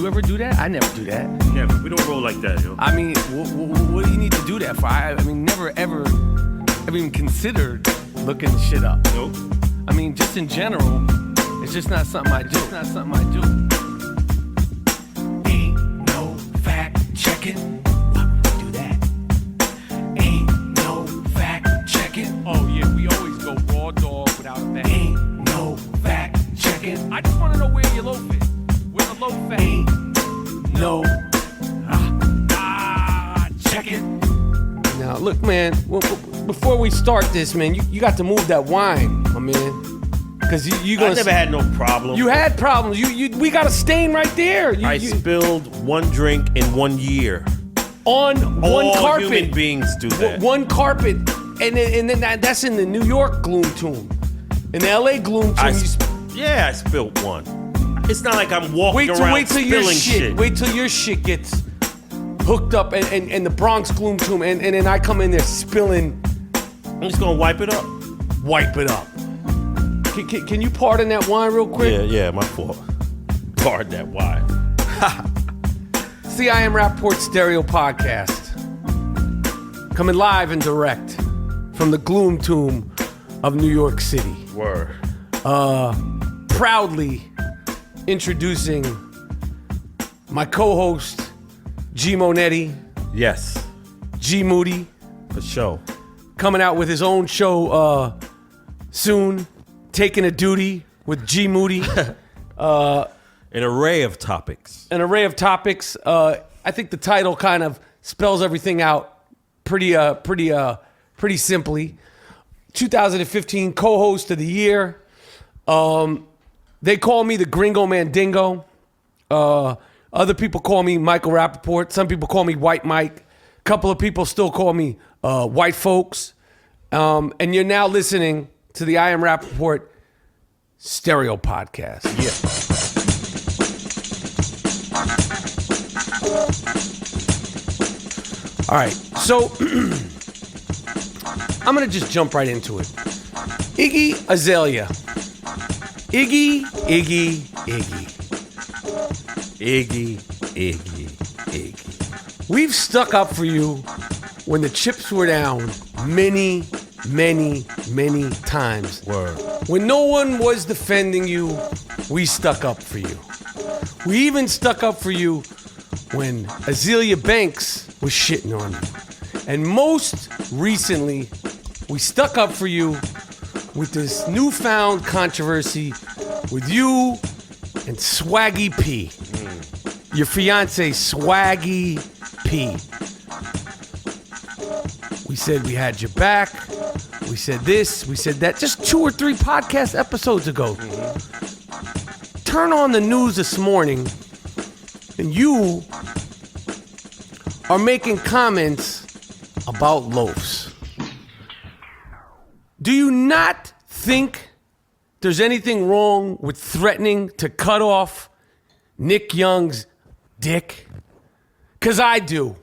you ever do that? I never do that. Yeah, we don't roll like that, yo. I mean, what do you need to do that for? I mean, never ever even considered looking shit up. Nope. I mean, just in general, it's just not something I do. It's not something I do. Ain't no fact checking. Why would we do that? Ain't no fact checking. Oh yeah, we always go raw dog without a bag. Ain't no fact checking. I just want to know where your loaf is. Where the loaf at? Ain't no checking. Now look, man. Before we start this, man, you got to move that wine, my man. Cause you gonna. I never had no problem. You had problems. We got a stain right there. I spilled one drink in 1 year. On one carpet. All human beings do that. One carpet, and then that's in the New York gloom tomb. In the LA gloom tomb. I spilled one. It's not like I'm walking around spilling shit. Wait till your shit gets hooked up and the Bronx gloom tomb, and then I come in there spilling. I'm just gonna wipe it up. Wipe it up. Can you pardon that wine real quick? Yeah, my fault. Pardon that wine. It's the I Am Rapaport Stereo Podcast. Coming live and direct from the gloom tomb of New York City. Word. Proudly introducing my co-host, G Monetti. Yes. G Moody. For sure. Coming out with his own show soon. Taking a duty with G Moody. An array of topics. An array of topics. I think the title kind of spells everything out pretty simply. 2015 co-host of the year. They call me the Gringo Mandingo. Other people call me Michael Rapaport. Some people call me White Mike. A couple of people still call me White Folks. And you're now listening to the I Am Rapaport Stereo Podcast. Yeah. All right, so I'm going to just jump right into it. Iggy Azalea. Iggy. We've stuck up for you when the chips were down many times. Word. When no one was defending you, we stuck up for you. We even stuck up for you when Azealia Banks was shitting on you. And most recently, we stuck up for you with this newfound controversy with you and Swaggy P. Your fiance, Swaggy P. We said we had your back. We said this, we said that, just 2 or 3 podcast episodes ago. Turn on the news this morning, and you are making comments about loafs. Do you not think there's anything wrong with threatening to cut off Nick Young's dick? 'Cause I do.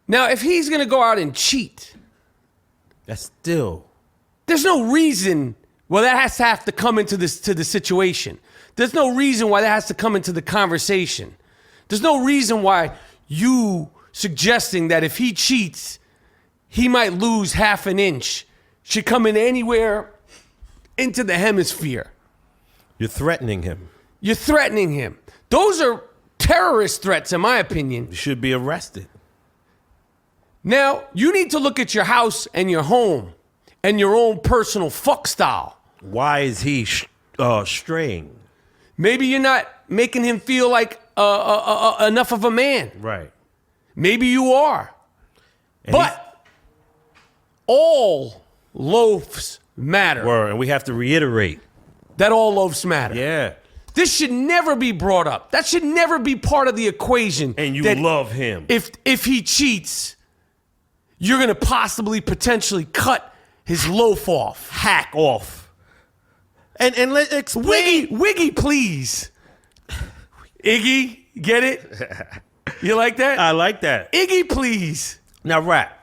Now, if he's gonna go out and cheat, That's still. there's no reason. Well, that has to come into the situation. There's no reason why that has to come into the conversation. There's no reason why you suggesting that if he cheats, he might lose half an inch should come in anywhere into the hemisphere. You're threatening him. You're threatening him. Those are terrorist threats, in my opinion. You should be arrested. Now, you need to look at your house and your home and your own personal fuck style. Why is he straying? Maybe you're not making him feel like enough of a man. Right. Maybe you are. But all loafs matter. Word, and we have to reiterate. That all loafs matter. Yeah. This should never be brought up. That should never be part of the equation. And you that love him. If he cheats, you're going to possibly potentially cut his loaf off. Hack off. And let's explain. Wiggy, please. Iggy, get it? You like that? I like that. Iggy, please. Now, Rap.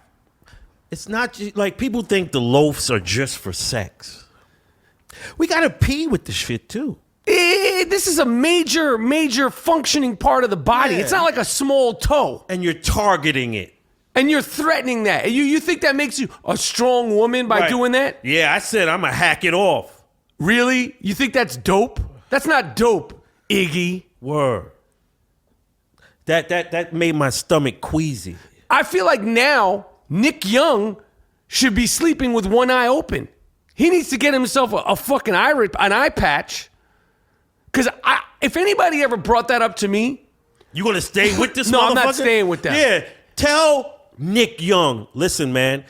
It's not like people think the loafs are just for sex. We got to pee with the shit, too. Yeah, This is a major functioning part of the body. Yeah. It's not like a small toe. And you're targeting it. And you're threatening that. You think that makes you a strong woman by doing that? Yeah, I said I'm going to hack it off. Really? You think that's dope? That's not dope, Iggy. Word. That made my stomach queasy. I feel like now Nick Young should be sleeping with one eye open. He needs to get himself an eye patch. Because if anybody ever brought that up to me... You going to stay with this No, motherfucker? I'm not staying with that. Yeah. Tell Nick Young, listen, man,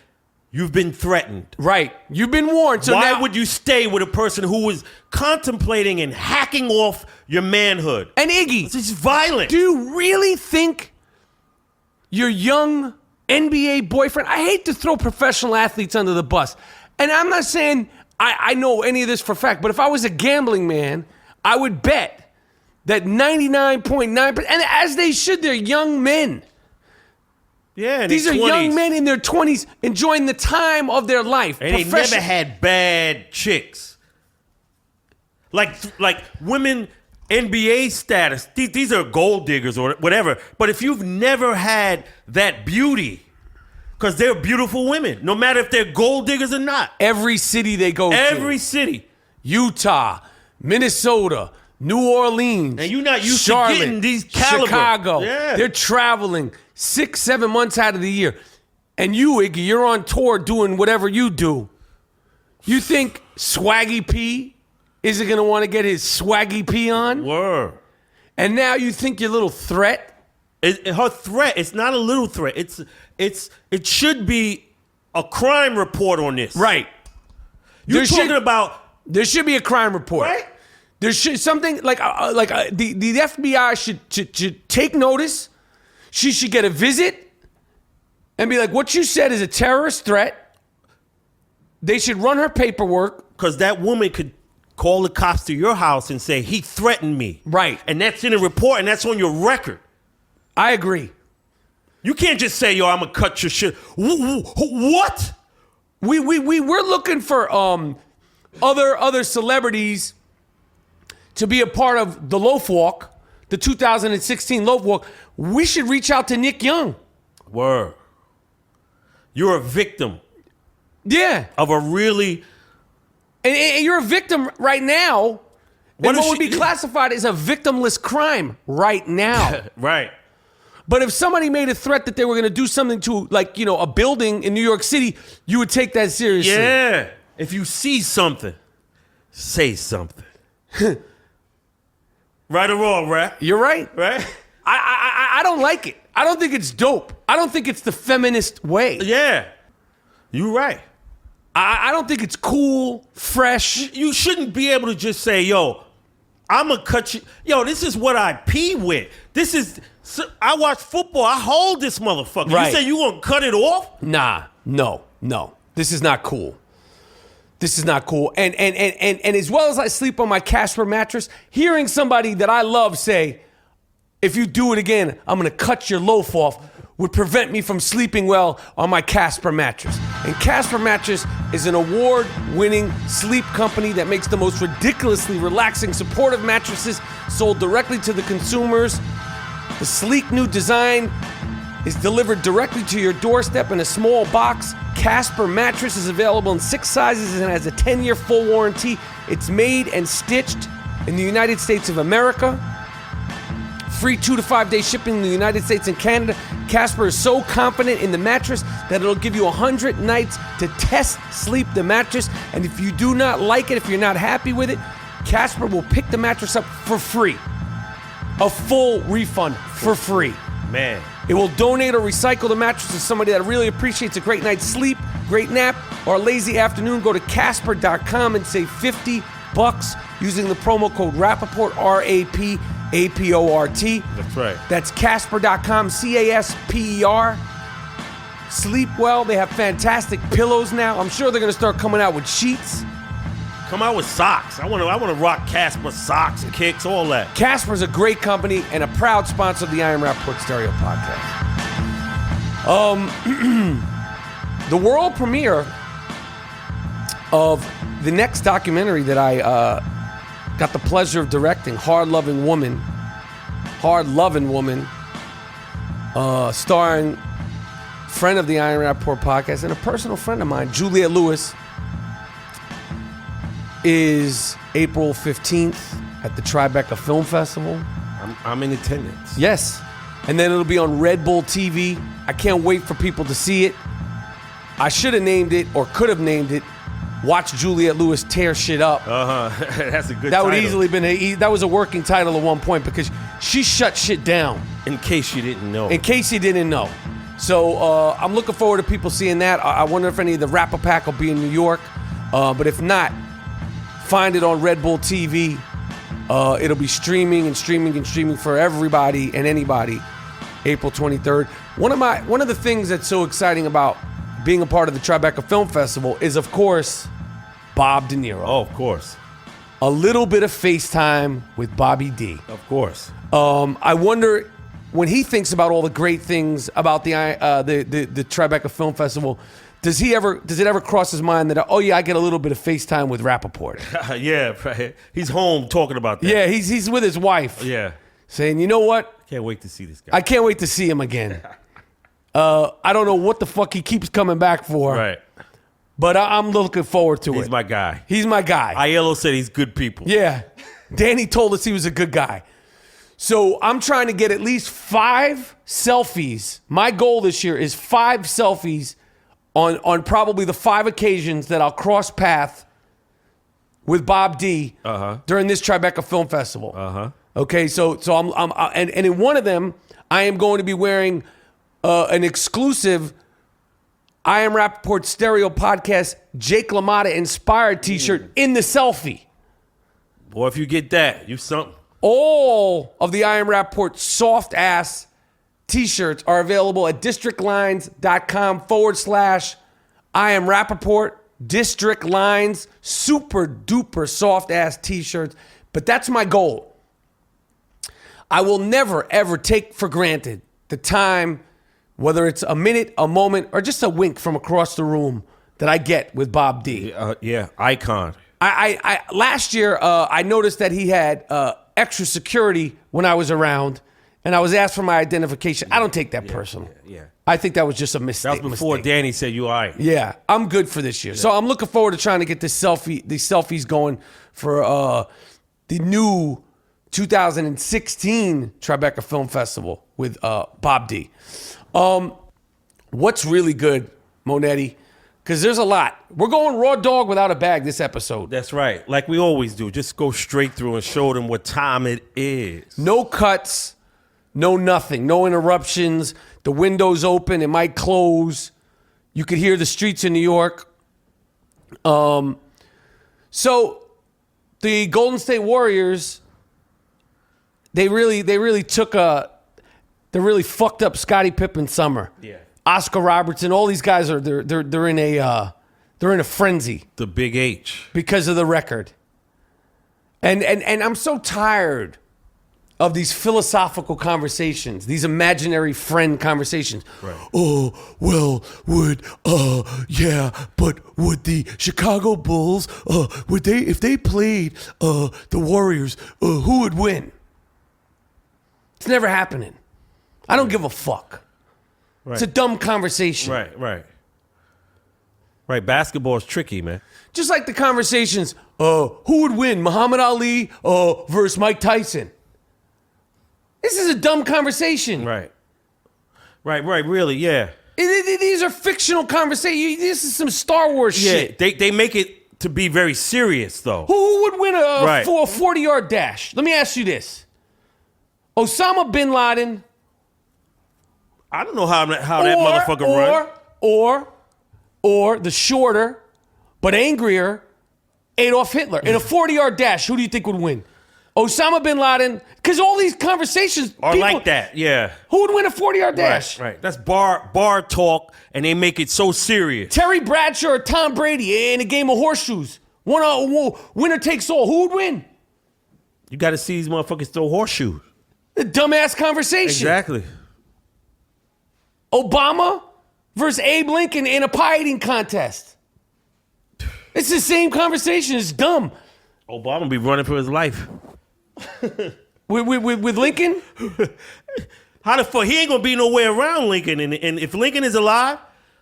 you've been threatened. Right. You've been warned. So Why now, would you stay with a person who was contemplating and hacking off your manhood? And Iggy, It's violent. do you really think your young NBA boyfriend... I hate to throw professional athletes under the bus. And I'm not saying I know any of this for a fact, but if I was a gambling man, I would bet that 99.9%, and as they should, they're young men. Yeah, These are 20s. young men in their 20s enjoying the time of their life. And they never had bad chicks. Like women NBA status. These are gold diggers or whatever. But if you've never had that beauty, because they're beautiful women, no matter if they're gold diggers or not. Every city they go to. Every city. Utah, Minnesota, New Orleans, And you're not used Charlotte, to getting these caliber. Chicago. Yeah. They're traveling 6-7 months out of the year. And you, Iggy, you're on tour doing whatever you do. You think Swaggy P isn't going to want to get his Swaggy P on? Word. And now you think your little threat? Her threat, it's not a little threat. It should be a crime report on this. Right. You're talking about... There should be a crime report. Right? There should something the FBI should take notice. She should get a visit and be like, what you said is a terrorist threat. They should run her paperwork. Because that woman could call the cops to your house and say, he threatened me. Right. And that's in a report and that's on your record. I agree. You can't just say, yo, I'm going to cut your shit. What? We're looking for other celebrities to be a part of the Loaf Walk, the 2016 Loaf Walk. We should reach out to Nick Young. Word. You're a victim. Yeah. Of a really... And you're a victim right now. What would be classified as a victimless crime right now. Right. But if somebody made a threat that they were going to do something to, a building in New York City, you would take that seriously. Yeah. If you see something, say something. Right or wrong, right? You're right. Right? I don't like it. I don't think it's dope. I don't think it's the feminist way. Yeah. You're right. I don't think it's cool, fresh. You shouldn't be able to just say, yo, I'm going to cut you. Yo, this is what I pee with. I watch football. I hold this motherfucker. Right. You say you going to cut it off? Nah, no. This is not cool. This is not cool. And as well as I sleep on my Casper mattress, hearing somebody that I love say, if you do it again, I'm going to cut your loaf off, would prevent me from sleeping well on my Casper mattress. And Casper Mattress is an award-winning sleep company that makes the most ridiculously relaxing, supportive mattresses sold directly to the consumers. The sleek new design is delivered directly to your doorstep in a small box. Casper Mattress is available in 6 sizes and has a 10-year full warranty. It's made and stitched in the United States of America. Free 2 to 5 day shipping in the United States and Canada. Casper is so confident in the mattress that it'll give you 100 nights to test sleep the mattress. And if you do not like it, if you're not happy with it, Casper will pick the mattress up for free. A full refund for free. Man. It will donate or recycle the mattress to somebody that really appreciates a great night's sleep, great nap, or a lazy afternoon. Go to Casper.com and save $50 using the promo code Rapaport, RAPAPORT. That's right. That's Casper.com, CASPER. Sleep well. They have fantastic pillows now. I'm sure they're going to start coming out with sheets. Come out with socks. I want to rock Casper socks, kicks, all that. Casper's a great company and a proud sponsor of the I Am Rapaport Stereo podcast. The world premiere of the next documentary that I got the pleasure of directing Hard-Lovin' Woman, starring friend of the I Am Rapaport podcast and a personal friend of mine, Juliette Lewis, is April 15th at the Tribeca Film Festival. I'm in attendance. Yes. And then it'll be on Red Bull TV. I can't wait for people to see it. I should have named it, or could have named it, Watch Juliette Lewis Tear Shit Up. That's a good That title. would easily been that was a working title at one point because she shut shit down. In case you didn't know. In case you didn't know. So I'm looking forward to people seeing that. I wonder if any of the Rapapack will be in New York. But if not, find it on Red Bull TV. It'll be streaming for everybody and anybody. April 23rd. One of the things that's so exciting about being a part of the Tribeca Film Festival is, of course, Bob DeNiro. Oh, of course. A little bit of FaceTime with Bobby D. Of course. I wonder when he thinks about all the great things about the Tribeca Film Festival. Does it ever cross his mind that, oh yeah, I get a little bit of FaceTime with Rapaport? Yeah, right. He's home talking about that. Yeah, he's with his wife. Yeah. Saying, you know what? Can't wait to see this guy. I can't wait to see him again. I don't know what the fuck he keeps coming back for. Right. But I'm looking forward to it. He's my guy. He's my guy. Aiello said he's good people. Yeah. Danny told us he was a good guy. So I'm trying to get at least 5 selfies. My goal this year is 5 selfies on probably the 5 occasions that I'll cross path with Bob D during this Tribeca Film Festival. Okay, so I'm and in one of them, I am going to be wearing an exclusive I Am Rapaport Stereo Podcast Jake LaMotta inspired t-shirt in the selfie. Boy, if you get that, you something. All of the I Am Rapaport soft ass t-shirts are available at districtlines.com/I Am Rapaport. District Lines, super duper soft ass t-shirts. But that's my goal. I will never, ever take for granted the time, whether it's a minute, a moment, or just a wink from across the room that I get with Bob D. Yeah, icon. I last year, I noticed that he had extra security when I was around, and I was asked for my identification. I don't take that personal. Yeah. I think that was just a mistake. That was before Danny said you all right. Yeah, I'm good for this year. So I'm looking forward to trying to get these selfies going for the new 2016 Tribeca Film Festival with Bob D. What's really good, Monetti? Because there's a lot. We're going raw dog without a bag this episode. That's right. Like we always do. Just go straight through and show them what time it is. No cuts, no nothing, no interruptions. The window's open. It might close. You could hear the streets in New York. So the Golden State Warriors, they really took they really fucked up Scottie Pippen's summer. Yeah. Oscar Robertson, all these guys they're in a frenzy. The Big H. Because of the record. And I'm so tired of these philosophical conversations, these imaginary friend conversations. Right. Oh, well, but would the Chicago Bulls, if they played the Warriors, who would win? It's never happening. I don't give a fuck. Right. It's a dumb conversation. Right. Basketball is tricky, man. Just like the conversations, who would win, Muhammad Ali versus Mike Tyson? This is a dumb conversation. Right, really, yeah. These are fictional conversations. This is some Star Wars shit. They make it to be very serious, though. Who would win a 40-yard dash? Let me ask you this. Osama bin Laden. I don't know how that motherfucker runs. Or the shorter but angrier Adolf Hitler. In a 40-yard dash, who do you think would win? Osama bin Laden, because all these conversations are like that, yeah. Who would win a 40-yard dash? Right. That's bar talk, and they make it so serious. Terry Bradshaw or Tom Brady in a game of horseshoes. Winner takes all. Who would win? You got to see these motherfuckers throw horseshoes. The dumbass conversation. Exactly. Obama versus Abe Lincoln in a pie eating contest. It's the same conversation. It's dumb. Obama be running for his life. With Lincoln? How the fuck? He ain't gonna be nowhere around Lincoln. And if Lincoln is alive,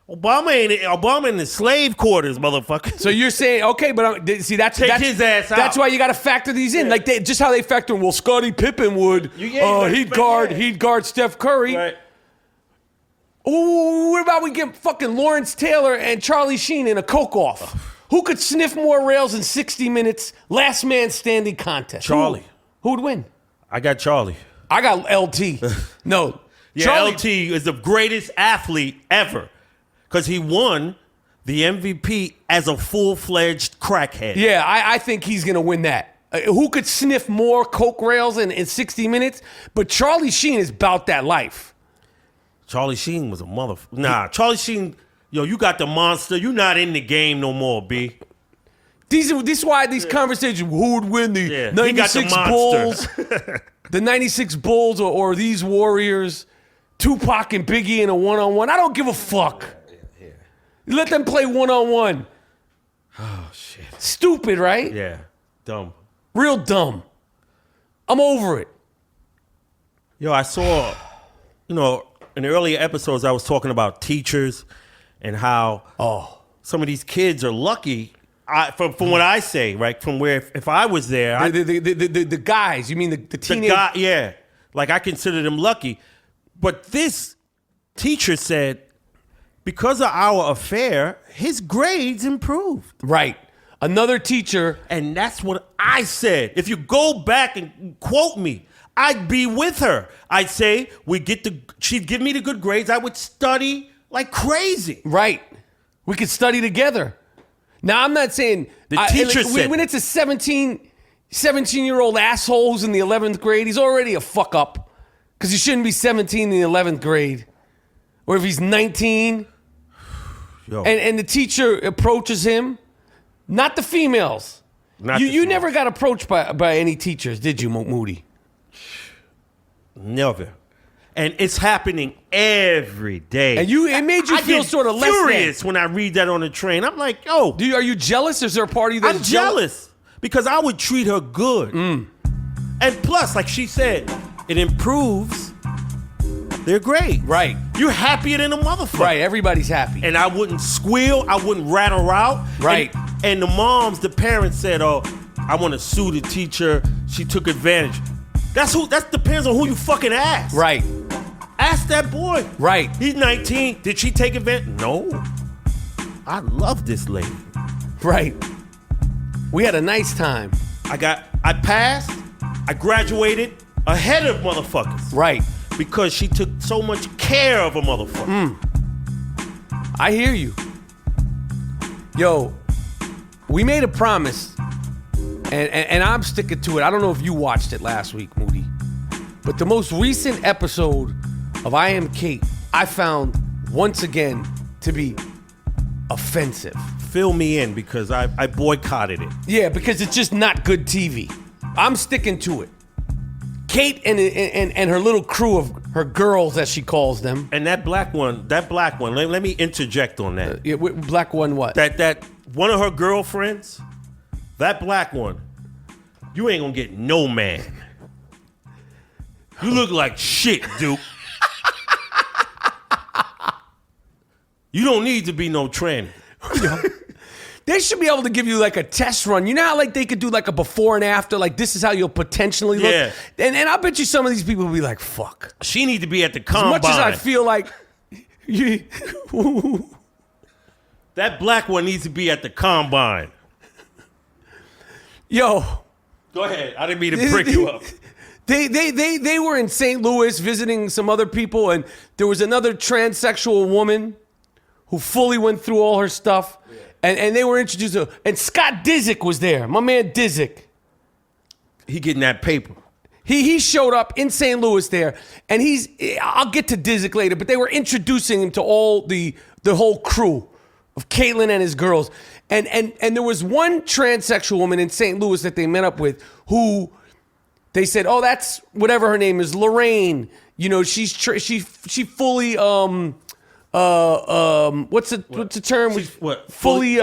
Obama in the slave quarters, motherfucker. So you're saying, okay, but see, that's his ass out. That's why you got to factor these in, like just how they factor in. Well, Scottie Pippen would he'd guard Steph Curry. Right. Ooh, what about we get fucking Lawrence Taylor and Charlie Sheen in a coke-off? Who could sniff more rails in 60 minutes? Last man standing contest. Charlie. Who'd win? I got Charlie. I got LT. No. Yeah, Charlie, LT is the greatest athlete ever because he won the MVP as a full-fledged crackhead. Yeah, I think he's going to win that. Who could sniff more coke rails in 60 minutes? But Charlie Sheen is about that life. Charlie Sheen was a motherfucker. Nah, Charlie Sheen, yo, you got the monster. You not in the game no more, B. This is why these conversations, who would win the 96 Bulls, the 96 Bulls or these Warriors, Tupac and Biggie in a one-on-one. I don't give a fuck. Let them play one-on-one. Oh, shit. Stupid, right? Yeah, dumb. Real dumb. I'm over it. Yo, I saw, in the earlier episodes, I was talking about teachers and how some of these kids are lucky. From what I say, right? From where if I was there, the guys. You mean the teenage? Yeah, like I consider them lucky. But this teacher said, because of our affair, his grades improved. Right. Another teacher, and that's what I said. If you go back and quote me, I'd be with her. I'd say she'd give me the good grades. I would study like crazy. Right. We could study together. Now, I'm not saying the teacher said when it's a 17-year-old asshole who's in the 11th grade, he's already a fuck up because he shouldn't be 17 in the 11th grade. Or if he's 19 and the teacher approaches him, not the females. You never got approached by any teachers, did you, Moody? Never. And it's happening every day. And it made you feel sort of less furious when I read that on the train. I'm like, yo. Are you jealous? Is there a part of you that's I'm jealous because I would treat her good. And plus, like she said, it improves their grade. Right. You're happier than a motherfucker. Right, everybody's happy. And I wouldn't squeal. I wouldn't rat her out. Right. And the parents said, oh, I want to sue the teacher. She took advantage. That depends on who you fucking ask. Right. Ask that boy. Right. He's 19. Did she take advantage? No. I love this lady. Right. We had a nice time. I passed. I graduated ahead of motherfuckers. Right. Because she took so much care of a motherfucker. I hear you. Yo, we made a promise. And I'm sticking to it. I don't know if you watched it last week, Moody. But the most recent episode of I Am Cait, I found once again to be offensive. Fill me in because I boycotted it. Yeah, because it's just not good TV. I'm sticking to it. Cait and her little crew of her girls, as she calls them. And that black one, let me interject on that. Black one what? That one of her girlfriends, that black one, you ain't gonna get no man. You look like shit, Duke. You don't need to be no tranny. They should be able to give you like a test run. You know how like they could do like a before and after, like this is how you'll potentially look? Yeah. And I bet you some of these people will be like, fuck. She need to be at the combine. As much as I feel like... That black one needs to be at the combine. Yo. Go ahead. I didn't mean to prick you up. They were in St. Louis visiting some other people, and there was another transsexual woman who fully went through all her stuff. And they were introduced to, and Scott Disick was there, my man Disick. He getting that paper. He showed up in St. Louis there, and I'll get to Disick later, but they were introducing him to all the whole crew of Caitlyn and his girls. And there was one transsexual woman in St. Louis that they met up with who they said, oh, that's whatever her name is, Lorraine. You know, she fully what's the term? She's what? Fully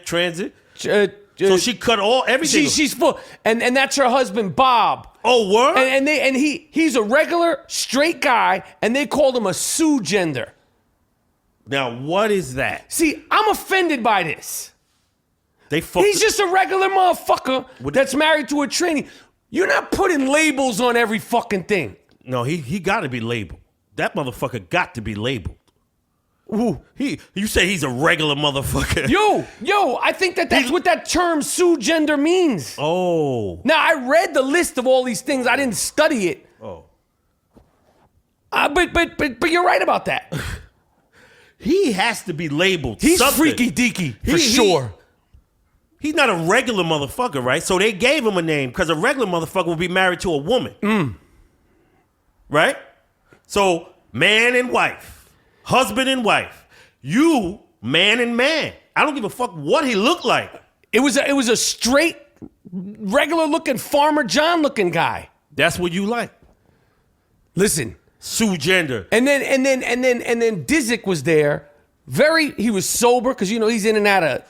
transit? So she cut everything. She's full, and that's her husband Bob. Oh, word? And he's a regular straight guy, and they called him a Sue gender. Now, what is that? See, I'm offended by this. He's just a regular motherfucker that's married to a tranny. You're not putting labels on every fucking thing. No, he got to be labeled. That motherfucker got to be labeled. Ooh. You say he's a regular motherfucker. Yo, I think that's what that term Sue gender means. Oh. Now, I read the list of all these things. I didn't study it. Oh. But you're right about that. He has to be labeled. He's something. freaky deaky for sure. He's not a regular motherfucker, right? So they gave him a name because a regular motherfucker would be married to a woman. Right? So man and wife. Husband and wife. You, man and man. I don't give a fuck what he looked like. It was a straight, regular looking Farmer John looking guy. That's what you like. Listen. Sue gender. And then Disick was there. He was sober because he's in and out of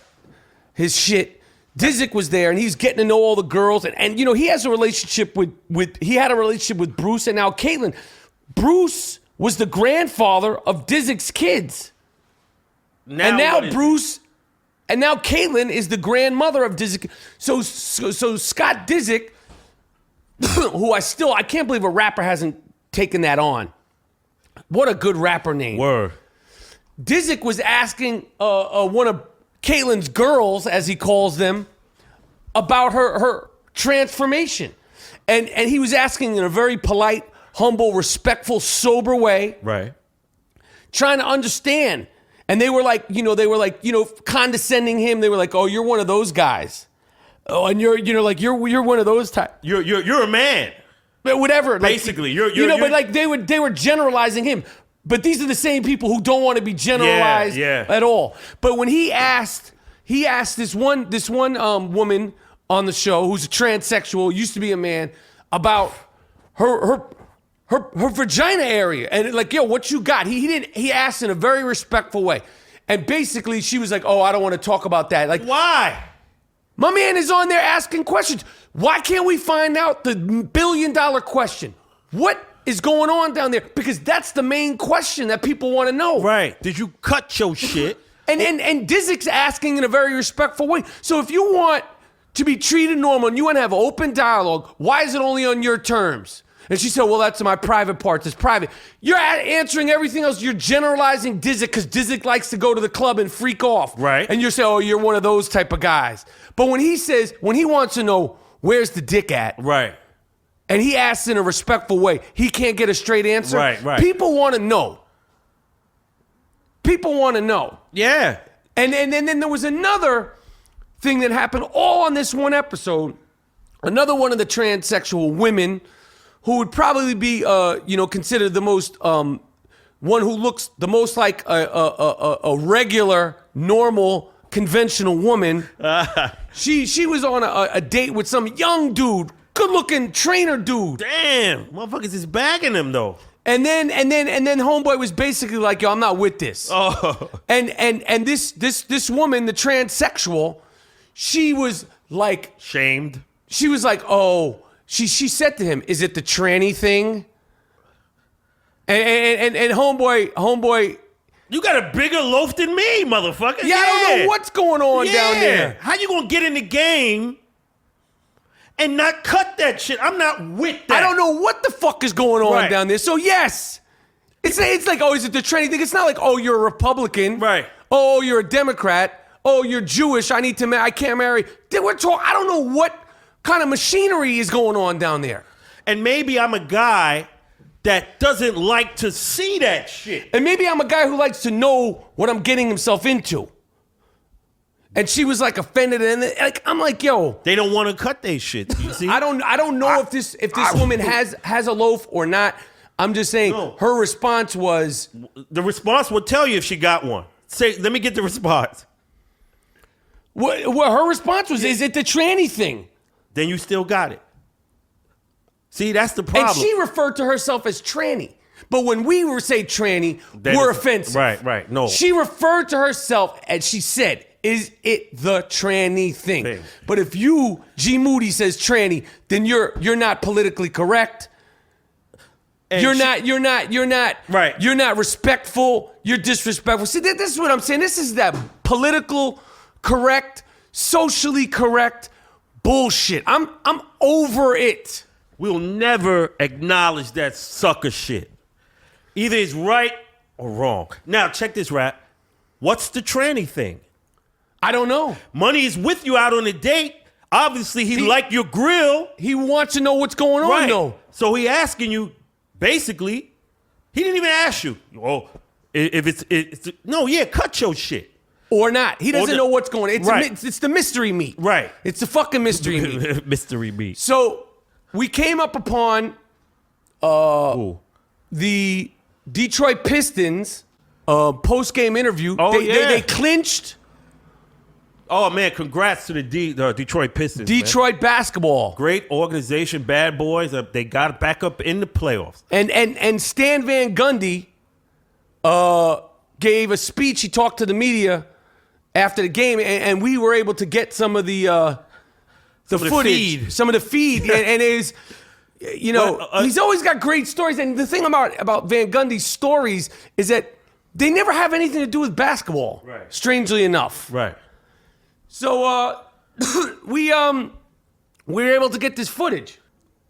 his shit. Disick was there and he's getting to know all the girls and he has a relationship with Bruce and now Caitlyn. Bruce was the grandfather of Disick's kids. Now Caitlyn is the grandmother of Disick. So Scott Disick, who I can't believe a rapper hasn't taken that on. What a good rapper name. Word. Disick was asking one of Caitlyn's girls, as he calls them, about her transformation. And he was asking in a very polite, humble, respectful, sober way. Right. Trying to understand. And they were like, condescending him. They were like, "Oh, you're one of those guys. Oh, and you're one of those type. You're a man." But whatever. Basically, but like they were generalizing him. But these are the same people who don't want to be generalized at all. But when he asked this one woman on the show who's a transsexual, used to be a man, about her vagina area and like, yo, what you got? He asked in a very respectful way. And basically she was like, "Oh, I don't want to talk about that." Like, why? My man is on there asking questions. Why can't we find out the $1 billion question? What is going on down there? Because that's the main question that people want to know. Right. Did you cut your shit? And Disick's asking in a very respectful way. So if you want to be treated normal and you want to have open dialogue, why is it only on your terms? And she said, "Well, that's my private part. It's private." You're answering everything else. You're generalizing Disick because Disick likes to go to the club and freak off. Right. And you're saying, "Oh, you're one of those type of guys." But when he wants to know where's the dick at, right, and he asks in a respectful way, he can't get a straight answer. Right. People want to know. People want to know. Yeah. And then there was another thing that happened all on this one episode. Another one of the transsexual women who would probably be, considered the most, one who looks the most like a regular, normal, conventional woman. She was on a date with some young dude, good-looking trainer dude. Damn, motherfuckers is bagging him though. And then homeboy was basically like, "Yo, I'm not with this." Oh. And this woman, the transsexual, she was like shamed. She was like, "Oh." She said to him, "Is it the tranny thing?" And homeboy, "You got a bigger loaf than me, motherfucker." Yeah, I don't know what's going on down there. How you gonna get in the game and not cut that shit? I'm not with that. I don't know what the fuck is going on down there. So yes, it's like, "Oh, is it the tranny thing?" It's not like, "Oh, you're a Republican." Right. "Oh, you're a Democrat." "Oh, you're Jewish. I can't marry." I don't know what kind of machinery is going on down there. And maybe I'm a guy that doesn't like to see that shit. And maybe I'm a guy who likes to know what I'm getting himself into. And she was like offended, and like I'm like, "Yo, they don't want to cut their shit." You see? I don't know if this woman has a loaf or not. I'm just saying her response was, the response will tell you if she got one. Say, let me get the response. What her response was, "Is it the tranny thing?" Then you still got it. See, that's the problem. And she referred to herself as tranny. But when we say tranny, we're offensive. Right. No. She referred to herself and she said, is it the tranny thing. But if you, G Moody, says tranny, then you're not politically correct. And you're not right. You're not respectful. You're disrespectful. See, this is what I'm saying. This is that political correct, socially correct bullshit. I'm over it. We'll never acknowledge that sucker shit. Either it's right or wrong. Now, check this, Rap. What's the tranny thing? I don't know. Money is with you out on a date. Obviously, he liked your grill. He wants to know what's going on, though. So he asking you, basically, he didn't even ask you. Oh, if it's no, yeah, cut your shit. Or not. He doesn't know what's going on. It's the mystery meat. Right. It's the fucking mystery meat. Mystery meat. So we came up upon the Detroit Pistons post-game interview. They clinched. Oh, man, congrats to the Detroit Pistons. Detroit basketball. Great organization, bad boys. They got back up in the playoffs. And Stan Van Gundy gave a speech. He talked to the media after the game, and we were able to get some of the footage. Some of the feed. and it is, he's always got great stories. And the thing about Van Gundy's stories is that they never have anything to do with basketball, strangely enough. Right. So we were able to get this footage.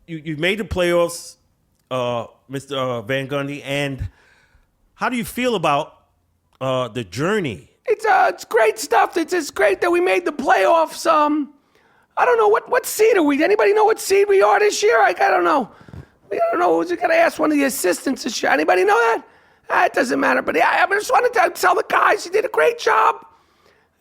You made the playoffs, Mr. Van Gundy, and how do you feel about the journey? It's great stuff. It's great that we made the playoffs. I don't know what seed are we? Anybody know what seed we are this year? I don't know. We don't know. We gotta ask one of the assistants this year. Anybody know that? It doesn't matter. But I just wanted to tell the guys he did a great job.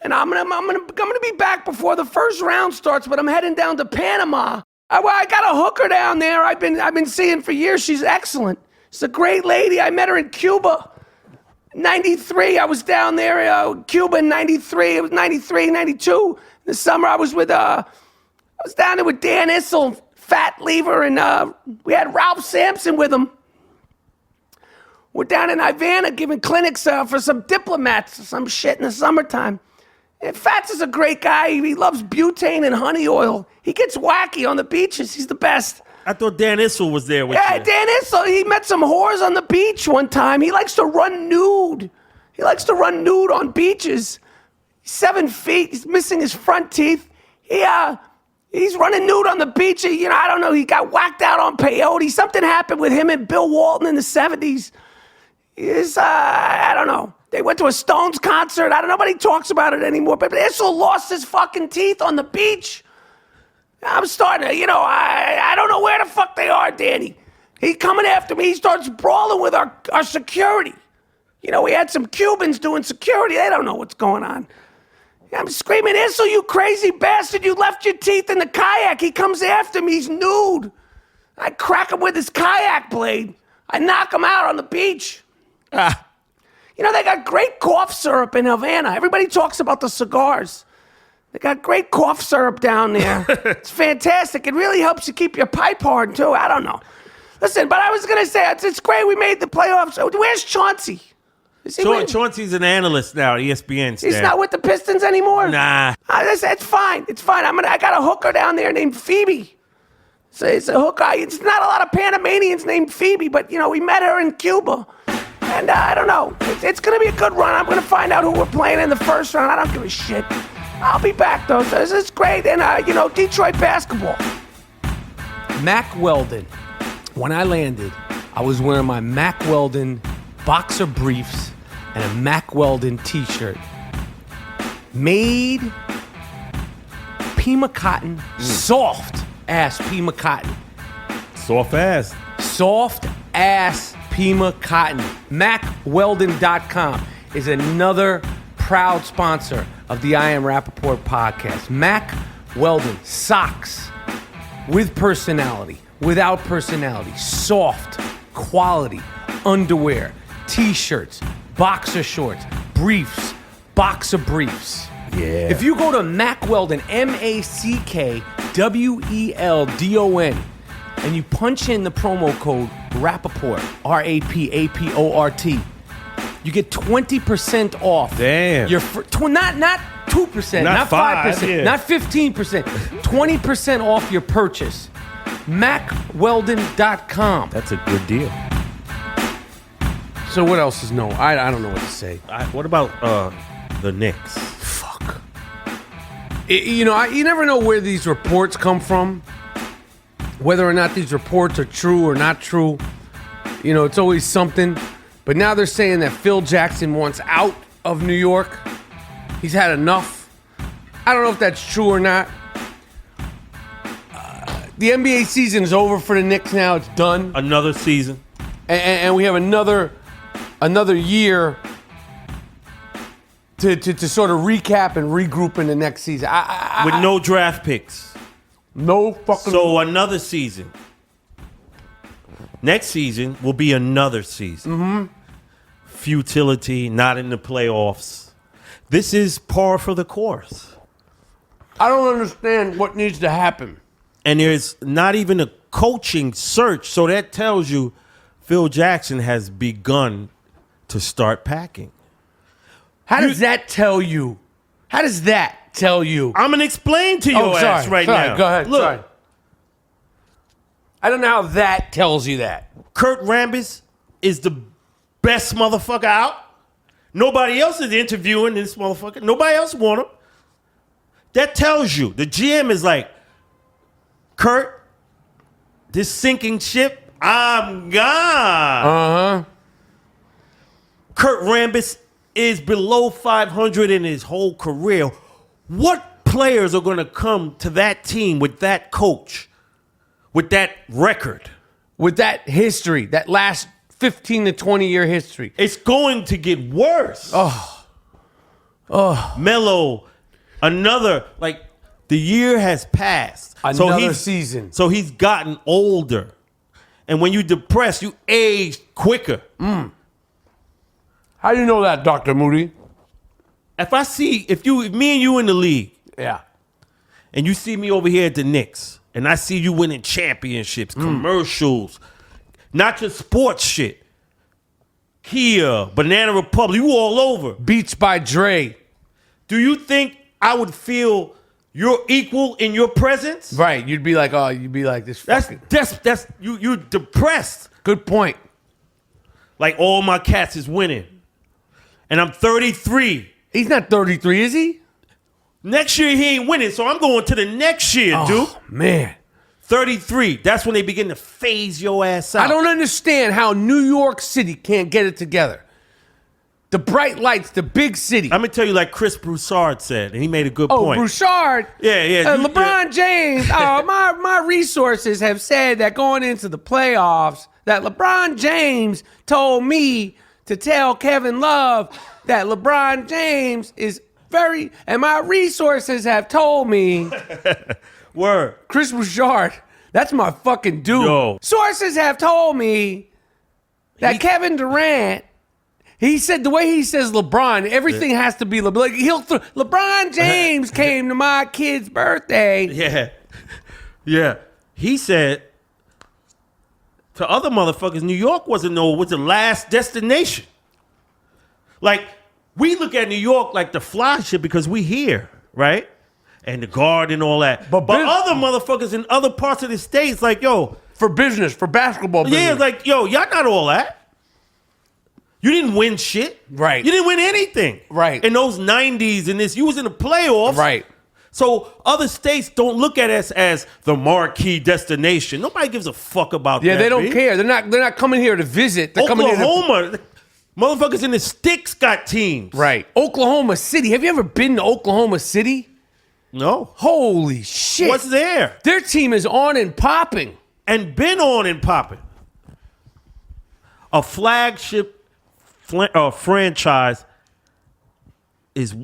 And I'm gonna be back before the first round starts, but I'm heading down to Panama. I got a hooker down there. I've been seeing for years. She's excellent. She's a great lady. I met her in Cuba, 93. I was down there, Cuba in 93. It was 93, 92. In the summer, I was down there with Dan Issel, Fat Lever, and we had Ralph Sampson with him. We're down in Havana giving clinics for some diplomats or some shit in the summertime. And Fats is a great guy. He loves butane and honey oil. He gets wacky on the beaches. He's the best. I thought Dan Issel was there with you. Yeah, Dan Issel. He met some whores on the beach one time. He likes to run nude. He likes to run nude on beaches. He's 7 feet. He's missing his front teeth. He's running nude on the beach. I don't know. He got whacked out on peyote. Something happened with him and Bill Walton in the 70s. I don't know. They went to a Stones concert. I don't know. Nobody talks about it anymore. But Issel lost his fucking teeth on the beach. I'm starting to, I don't know where the fuck they are, Danny. He's coming after me. He starts brawling with our security. We had some Cubans doing security. They don't know what's going on. I'm screaming, Issel, you crazy bastard. You left your teeth in the kayak. He comes after me. He's nude. I crack him with his kayak blade. I knock him out on the beach. They got great cough syrup in Havana. Everybody talks about the cigars. They got great cough syrup down there. It's fantastic. It really helps you keep your pipe hard, too. I don't know. Listen, but I was going to say, it's great we made the playoffs. Where's Chauncey? Chauncey's an analyst now at ESPN. Stan. He's not with the Pistons anymore? Nah. It's fine. It's fine. I got a hooker down there named Phoebe. So it's a hooker. It's not a lot of Panamanians named Phoebe, but, we met her in Cuba. And I don't know. It's going to be a good run. I'm going to find out who we're playing in the first round. I don't give a shit. I'll be back, though. So this is great. And, Detroit basketball. Mack Weldon. When I landed, I was wearing my Mack Weldon boxer briefs and a Mack Weldon t-shirt. Made Pima cotton, soft-ass Pima cotton. Soft ass. Soft-ass Pima cotton. MackWeldon.com is another proud sponsor of the I Am Rapaport podcast. Mack Weldon socks with personality, without personality, soft, quality, underwear, t-shirts, boxer shorts, briefs, boxer briefs. Yeah. If you go to Mack Weldon, MackWeldon, and you punch in the promo code Rapaport, Rapaport, you get 20% off. Damn. Not 2%, Not not 5, 5%, yeah. not 15%. 20% off your purchase. MacWeldon.com. That's a good deal. So what else is no? I don't know what to say. What about the Knicks? Fuck. You never know where these reports come from. Whether or not these reports are true or not true. You know, it's always something. But now they're saying that Phil Jackson wants out of New York. He's had enough. I don't know if that's true or not. The NBA season is over for the Knicks now. It's done. Another season. And we have another year to sort of recap and regroup in the next season. With no draft picks. No fucking... So another season. Next season will be another season. Mm-hmm. Futility, not in the playoffs. This is par for the course. I don't understand what needs to happen. And there's not even a coaching search. So that tells you Phil Jackson has begun to start packing. How does that tell you? How does that tell you? I'm going to explain to your ass right now. Go ahead. Look, Sorry. I don't know how that tells you that. Kurt Rambis is the best motherfucker out. Nobody else is interviewing this motherfucker. Nobody else want him. That tells you. The GM is like, Kurt, this sinking ship, I'm gone. Uh-huh. Kurt Rambis is below 500 in his whole career. What players are going to come to that team with that coach, with that record? With that history, that last 15 to 20 year history. It's going to get worse. Oh. Melo, another, like, the year has passed. Another season. So he's gotten older. And when you're depressed, you age quicker. How do you know that, Dr. Moody? If me and you in the league, Yeah. and you see me over here at the Knicks, and I see you winning championships, commercials, not just sports shit. Kia, Banana Republic, you all over. Beats by Dre. Do you think I would feel you're equal in your presence? Right. You'd be like this fucking... That's you're depressed. Good point. Like all my cats is winning. And I'm 33. He's not 33, is he? Next year he ain't winning, so I'm going to the next year, dude. Oh, man. 33. That's when they begin to phase your ass out. I don't understand how New York City can't get it together. The bright lights, the big city. I'm going to tell you like Chris Broussard said, and he made a good Oh, point. Broussard. Yeah. LeBron James. My resources have said that going into the playoffs, that LeBron James told me to tell Kevin Love that LeBron James is and my resources have told me. Word. Chris Broussard, that's my fucking dude. Yo. Sources have told me that Kevin Durant, he said the way he says LeBron, everything has to be LeBron. Like LeBron James came to my kid's birthday. Yeah. He said to other motherfuckers, New York was the last destination. Like, we look at New York like the fly shit because we here, right? And the guard and all that. But other motherfuckers in other parts of the states, like, yo. For business, for basketball business. Yeah, like, yo, y'all not all that. You didn't win shit. Right. You didn't win anything. Right. In those 90s and this, you was in the playoffs. Right. So other states don't look at us as the marquee destination. Nobody gives a fuck about that. Yeah, they don't B. care. They're not coming here to visit. They're coming here to... Oklahoma, motherfuckers in the sticks got teams. Right. Oklahoma City. Have you ever been to Oklahoma City? No. Holy shit. What's there? Their team is on and popping. And been on and popping. A flagship franchise is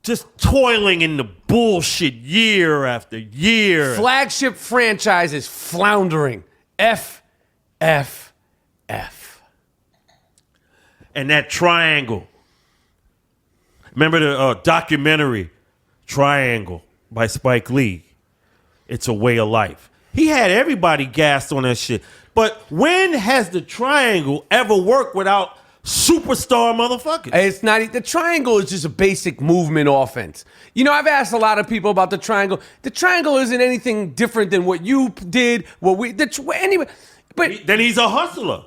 just toiling in the bullshit year after year. Flagship franchise is floundering. F. And that triangle. Remember the documentary Triangle by Spike Lee? It's a way of life. He had everybody gassed on that shit. But when has the triangle ever worked without superstar motherfuckers. It's not the triangle is just a basic movement offense. You know, I've asked a lot of people about the triangle. The triangle isn't anything different than what you did, what we anyway. But then he's a hustler.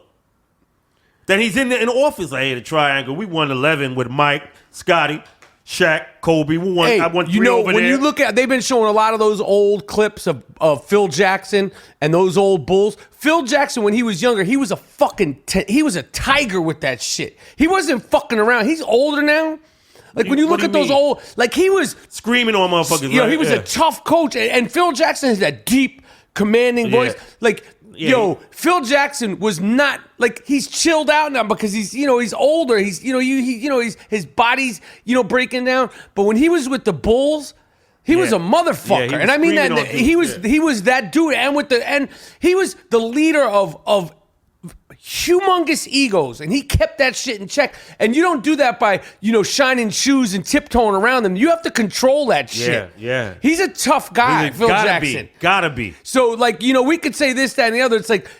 Then he's in the office. Like, hey, the triangle. We won 11 with Mike, Scotty, Shaq, Kobe. We won. I won 3 over there. When you look at, they've been showing a lot of those old clips of Phil Jackson and those old Bulls. Phil Jackson, when he was younger, he was a fucking he was a tiger with that shit. He wasn't fucking around. He's older now. Like when you look at those old, like he was screaming on motherfuckers. You know, he was a tough coach, and Phil Jackson has that deep, commanding voice. Like. Yeah. Phil Jackson was not like he's chilled out now because he's older. He's his body's breaking down. But when he was with the Bulls, he was a motherfucker, and I mean that he was that dude. And he was the leader of humongous egos, and he kept that shit in check. And you don't do that by shining shoes and tiptoeing around them. You have to control that shit. Yeah. He's a tough guy, Phil Jackson. Gotta be. So like we could say this, that, and the other. It's like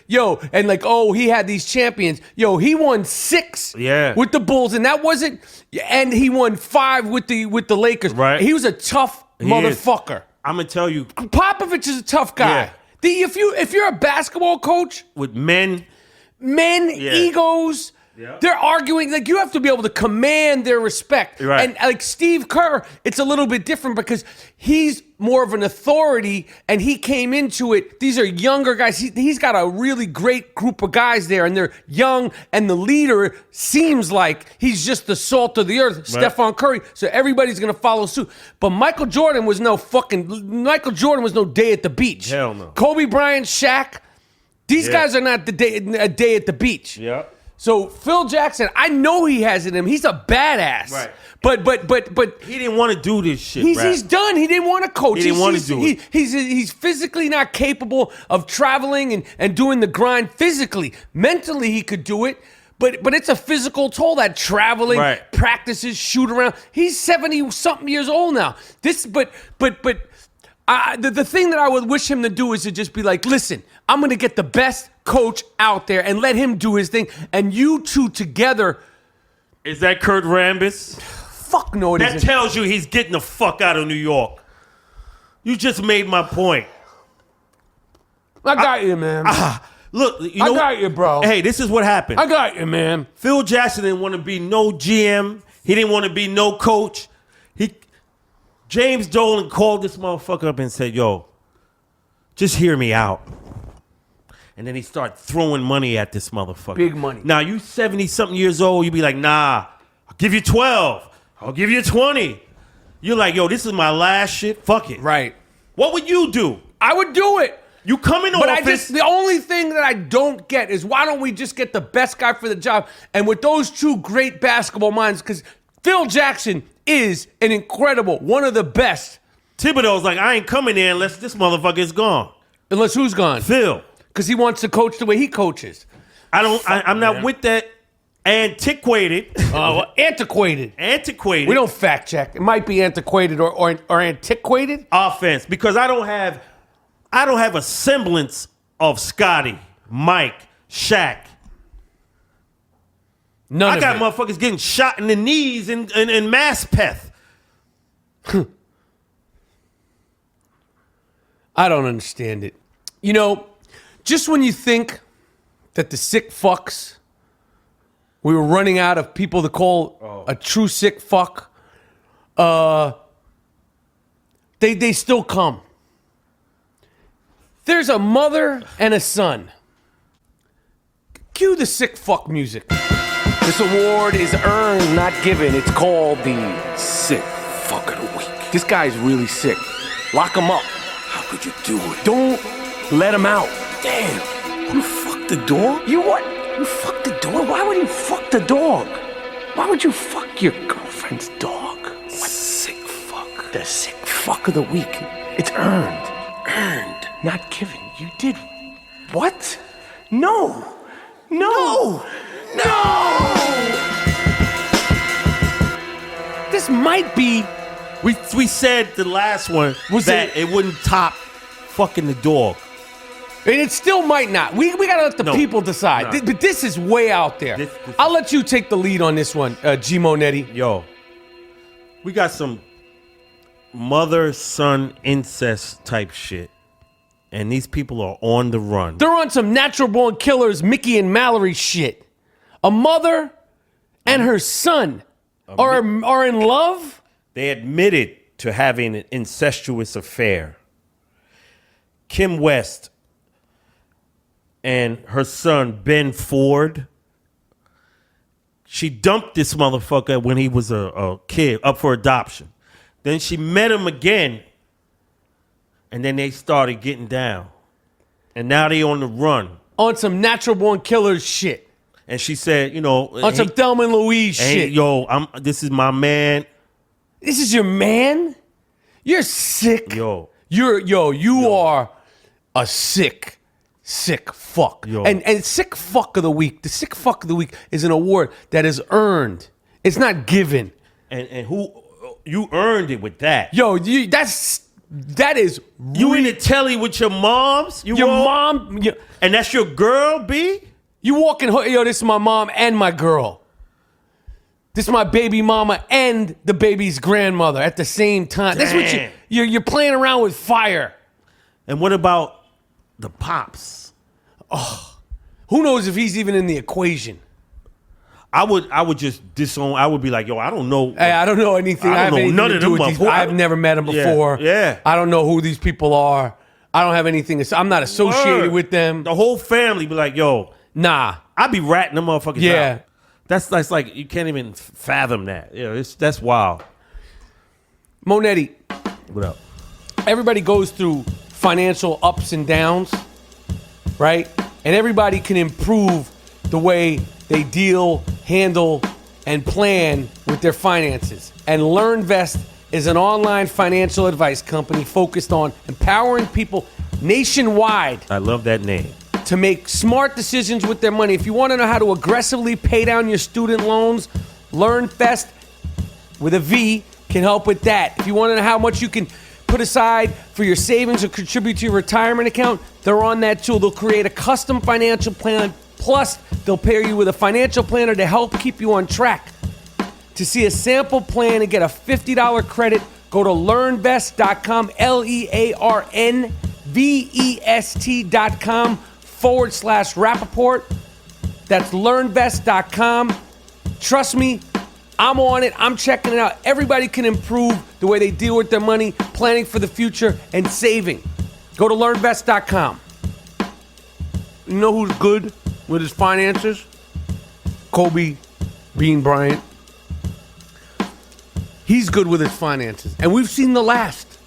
and like he had these champions. He won 6 with the Bulls, and that wasn't. And he won 5 with the Lakers. Right. He was a tough motherfucker. I'm gonna tell you, Popovich is a tough guy. Yeah. If you're a basketball coach with men, egos, they're arguing. Like you have to be able to command their respect. Right. And like Steve Kerr, it's a little bit different because he's more of an authority, and he came into it. These are younger guys. He's got a really great group of guys there, and they're young. And the leader seems like he's just the salt of the earth, right. Stephen Curry. So everybody's gonna follow suit. But Michael Jordan was no day at the beach. Hell no. Kobe Bryant, Shaq. These guys are not a day at the beach. Yeah. So Phil Jackson, I know he has it in him. He's a badass. Right. But he didn't want to do this shit. He's done. He didn't want to coach. He didn't want to do it. He's physically not capable of traveling and doing the grind physically. Mentally, he could do it. But it's a physical toll, that traveling, practices, shoot around. He's 70-something years old now. The thing that I would wish him to do is to just be like, listen, I'm going to get the best coach out there and let him do his thing. And you two together. Is that Kurt Rambis? Fuck no, it isn't. That tells you he's getting the fuck out of New York. You just made my point. I got you, man. Look, I got you, bro. Hey, this is what happened. I got you, man. Phil Jackson didn't want to be no GM. He didn't want to be no coach. James Dolan called this motherfucker up and said, yo, just hear me out. And then he started throwing money at this motherfucker. Big money. Now, you 70-something years old, you be like, nah, I'll give you 12. I'll give you 20. You're like, yo, this is my last shit. Fuck it. Right. What would you do? I would do it. You come in office. The only thing that I don't get is why don't we just get the best guy for the job? And with those two great basketball minds, because Phil Jackson is an incredible, one of the best. Thibodeau's like, I ain't coming there unless this motherfucker is gone. Unless who's gone? Phil. Because he wants to coach the way he coaches. I'm not with that antiquated. Antiquated. Antiquated. We don't fact check. It might be antiquated or antiquated. Offense. Because I don't have a semblance of Scotty, Mike, Shaq. I got motherfuckers getting shot in the knees in Maspeth. I don't understand it. Just when you think that the sick fucks, we were running out of people to call a true sick fuck, they still come. There's a mother and a son. Cue the sick fuck music. This award is earned, not given. It's called the Sick Fuck of the Week. This guy's really sick. Lock him up. How could you do it? Don't let him out. Damn. You fucked the dog? You what? You fucked the dog? Why would you fuck the dog? Why would you fuck your girlfriend's dog? What? Sick fuck. The sick fuck of the week. It's earned. Earned. Not given. You did what? No. This might be. We said the last one was that it wouldn't top fucking the dog. And it still might not. We got to let the people decide. No. But this is way out there. I'll let you take the lead on this one, G. Monetti. Yo, we got some mother-son incest type shit. And these people are on the run. They're on some natural-born killers, Mickey and Mallory shit. A mother and her son are in love? They admitted to having an incestuous affair. Kim West and her son, Ben Ford. She dumped this motherfucker when he was a kid, up for adoption. Then she met him again, and then they started getting down. And now they on the run. On some natural-born killers shit. And she said, you know... On some Thelma and Louise shit. Yo, this is my man. This is your man? You're sick. Yo. You are a sick fuck. Yo. And sick fuck of the week. The sick fuck of the week is an award that is earned. It's not given. And who you earned it with that? Yo, that is you in the telly with your moms? Your mom, and that's your girl, B? You walking, yo, this is my mom and my girl. This is my baby mama and the baby's grandmother at the same time. That's what you're playing around with fire. And what about the pops? Oh, who knows if he's even in the equation? I would just disown. I would be like, yo, I don't know. Hey, I don't know anything. I don't know none of them. I've never met them before. Yeah. I don't know who these people are. I don't have anything. I'm not associated with them. The whole family be like, yo, nah. I be ratting them motherfuckers out. That's like you can't even fathom that. Yeah, that's wild. Monetti, what up? Everybody goes through financial ups and downs, right? And everybody can improve the way they deal, handle, and plan with their finances. And Learnvest is an online financial advice company focused on empowering people nationwide. I love that name. To make smart decisions with their money. If you want to know how to aggressively pay down your student loans, Learnvest with a V can help with that. If you want to know how much you can put aside for your savings or contribute to your retirement account, they're on that too. They'll create a custom financial plan. Plus, they'll pair you with a financial planner to help keep you on track. To see a sample plan and get a $50 credit, go to learnvest.com, LearnVest.com/Rapaport. That's learnvest.com. Trust me, I'm on it. I'm checking it out. Everybody can improve the way they deal with their money, planning for the future, and saving. Go to learnvest.com. You know who's good with his finances? Kobe Bean Bryant. He's good with his finances. And we've seen the last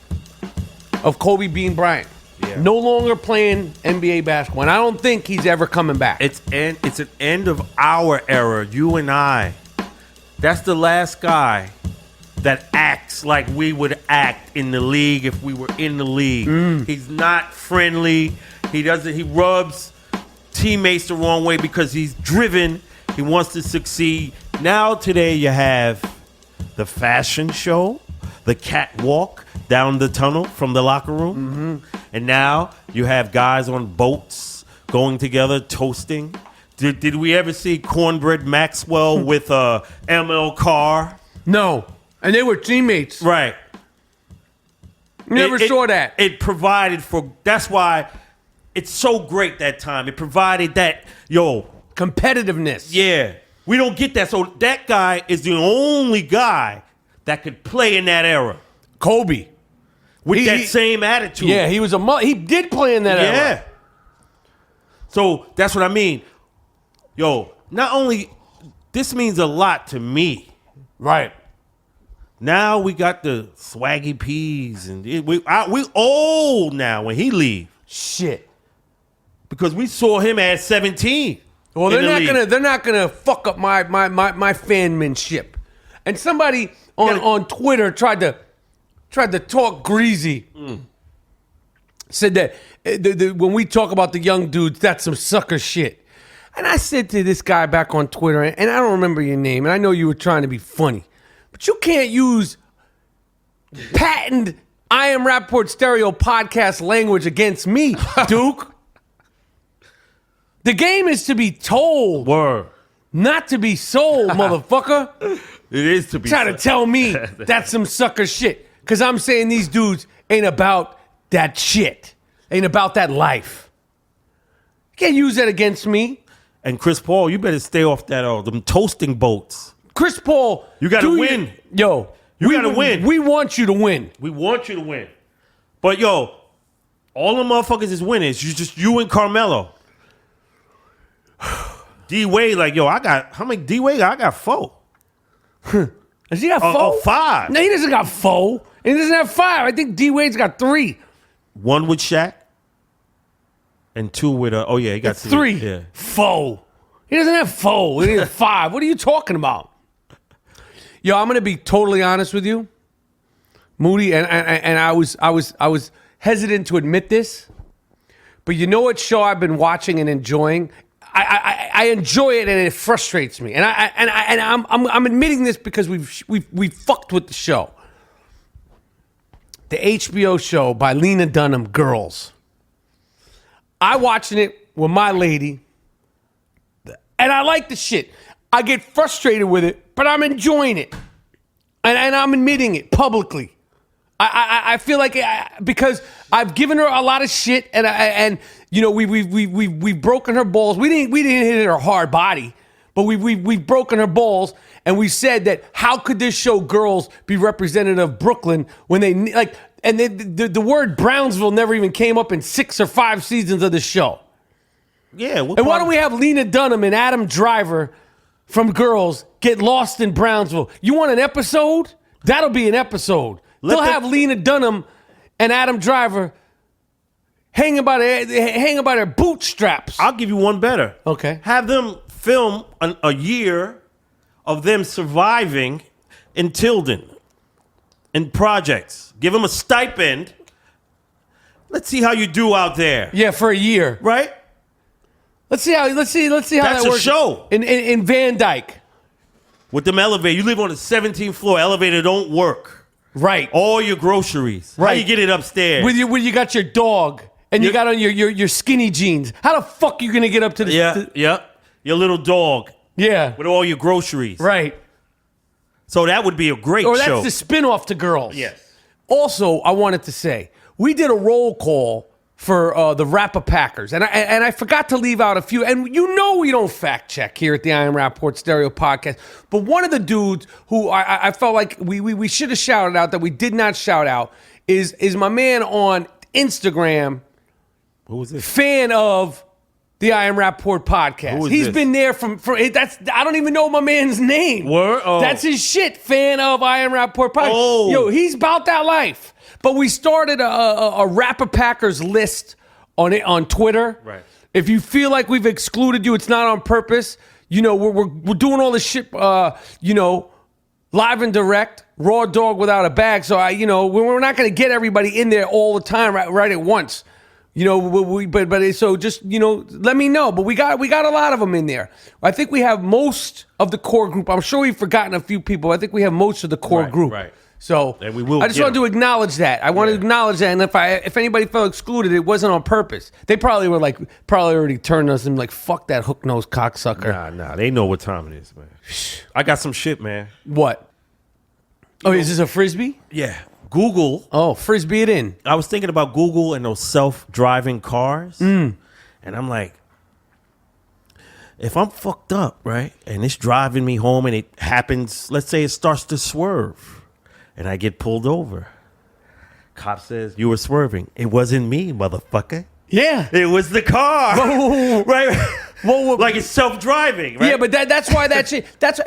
of Kobe Bean Bryant. Yeah. No longer playing NBA basketball. And I don't think he's ever coming back. It's an end of our era, you and I. That's the last guy that acts like we would act in the league if we were in the league. He's not friendly. He rubs teammates the wrong way because he's driven. He wants to succeed. Now today you have the fashion show, the catwalk down the tunnel from the locker room. And now you have guys on boats going together, toasting. Did we ever see Cornbread Maxwell with ML Carr? No. And they were teammates. Right. Never saw that. It provided for, that's why it's so great that time. It provided that, competitiveness. Yeah. We don't get that. So that guy is the only guy that could play in that era. Kobe. With that same attitude. Yeah, he did play in that era. Yeah. So that's what I mean. Not only, this means a lot to me. Right. Now we got the swaggy peas, and we old now when he leave. Shit. Because we saw him at 17. Well, they're not gonna fuck up my fanmanship. And somebody on Twitter tried to talk greasy. Said that when we talk about the young dudes, that's some sucker shit. And I said to this guy back on Twitter, and I don't remember your name, and I know you were trying to be funny, but you can't use patent I Am Rapaport stereo podcast language against me, Duke. The game is to be told, Word. not to be sold, motherfucker. It is to be. Trying to tell me that's some sucker shit. Because I'm saying these dudes ain't about that shit. Ain't about that life. You can't use that against me. And Chris Paul, you better stay off that them toasting boats. Chris Paul. You got to win. Yo. You got to win. We want you to win. We want you to win. But, yo, all the motherfuckers is winning. It's just you and Carmelo. D-Wade, like, yo, how many D-Wade got? I got 4. Does he got 4? 5. No, he doesn't got 4. He doesn't have 5. I think D-Wade's got 3. 1 with Shaq. And 2 with, he got 3. Yeah. 4. He doesn't have 4. He has 5. What are you talking about? Yo, I'm gonna be totally honest with you, Moody, and I was hesitant to admit this, but you know what show I've been watching and enjoying? I enjoy it and it frustrates me, and I'm admitting this because we've fucked with the show. The HBO show by Lena Dunham, Girls. I watching it with my lady, and I like the shit. I get frustrated with it, but I'm enjoying it, and I'm admitting it publicly. I feel like because I've given her a lot of shit, and you know we've broken her balls. We didn't hit her hard body, but we've broken her balls, and we said that how could this show Girls be representative of Brooklyn when they like, and the word Brownsville never even came up in 6 or 5 seasons of the show. Yeah, and why don't we have Lena Dunham and Adam Driver from Girls get lost in Brownsville? You want an episode? That'll be an episode. They'll have Lena Dunham and Adam Driver hanging by their bootstraps. I'll give you one better. Okay. Have them film a year of them surviving in Tilden in projects. Give them a stipend. Let's see how you do out there. Yeah, for a year. Right? Let's see how That's that works. a show. In Van Dyke. With them elevator. You live on the 17th floor. Elevator don't work. Right. All your groceries. Right. How you get it upstairs? When you got your dog and you got on your skinny jeans. How the fuck you gonna get up to the Yeah. Your little dog. Yeah. With all your groceries. Right. So that would be a great Or show. that's the spin-off to Girls. Yes. Also, I wanted to say, we did a roll call for the Rapapackers, and I forgot to leave out a few, and you know we don't fact check here at the I Am Rapaport Stereo Podcast, but one of the dudes who I felt like we should have shouted out that we did not shout out is my man on Instagram. Who was this? Fan of the I Am Rapaport Podcast. Who is He's this? been there from that's I don't even know my man's name. Word? Oh. That's his shit. Fan of I Am Rapaport Podcast. Oh. Yo, he's about that life. But we started a Rapapackers list on Twitter. Right. If you feel like we've excluded you, it's not on purpose. You know, we're doing all this shit. You know, live and direct, raw dog without a bag. So we're not going to get everybody in there all the time right at once. You know, but so just let me know. But we got a lot of them in there. I think we have most of the core group. I'm sure we've forgotten a few people. I think we have most of the core group. Right. So and we will I just wanted to acknowledge that. I wanted to acknowledge that. And if anybody felt excluded, it wasn't on purpose. They probably already turned us and like, fuck that hook nosed cocksucker. Nah. They know what time it is, man. I got some shit, man. What? Is this a frisbee? Yeah. Google. Oh, frisbee it in. I was thinking about Google and those self-driving cars. And I'm like, if I'm fucked up, right, and it's driving me home and it happens, let's say it starts to swerve and I get pulled over. Cop says, you were swerving. It wasn't me, motherfucker. Yeah. It was the car. Whoa. Right? Like it's self-driving, right? Yeah, but that's why that shit. That's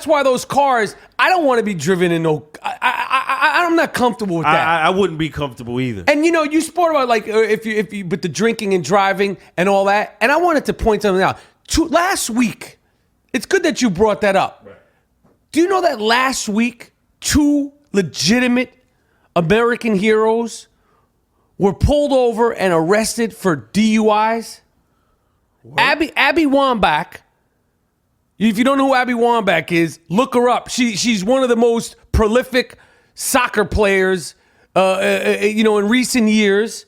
why those cars. I don't want to be driven in no. I'm not comfortable with that. I wouldn't be comfortable either. And you sport about like if you but the drinking and driving and all that. And I wanted to point something out. Last week, it's good that you brought that up. Right. Do you know that last week 2 legitimate American heroes were pulled over and arrested for DUIs? What? Abby Wambach. If you don't know who Abby Wambach is, look her up. She's one of the most prolific soccer players, in recent years.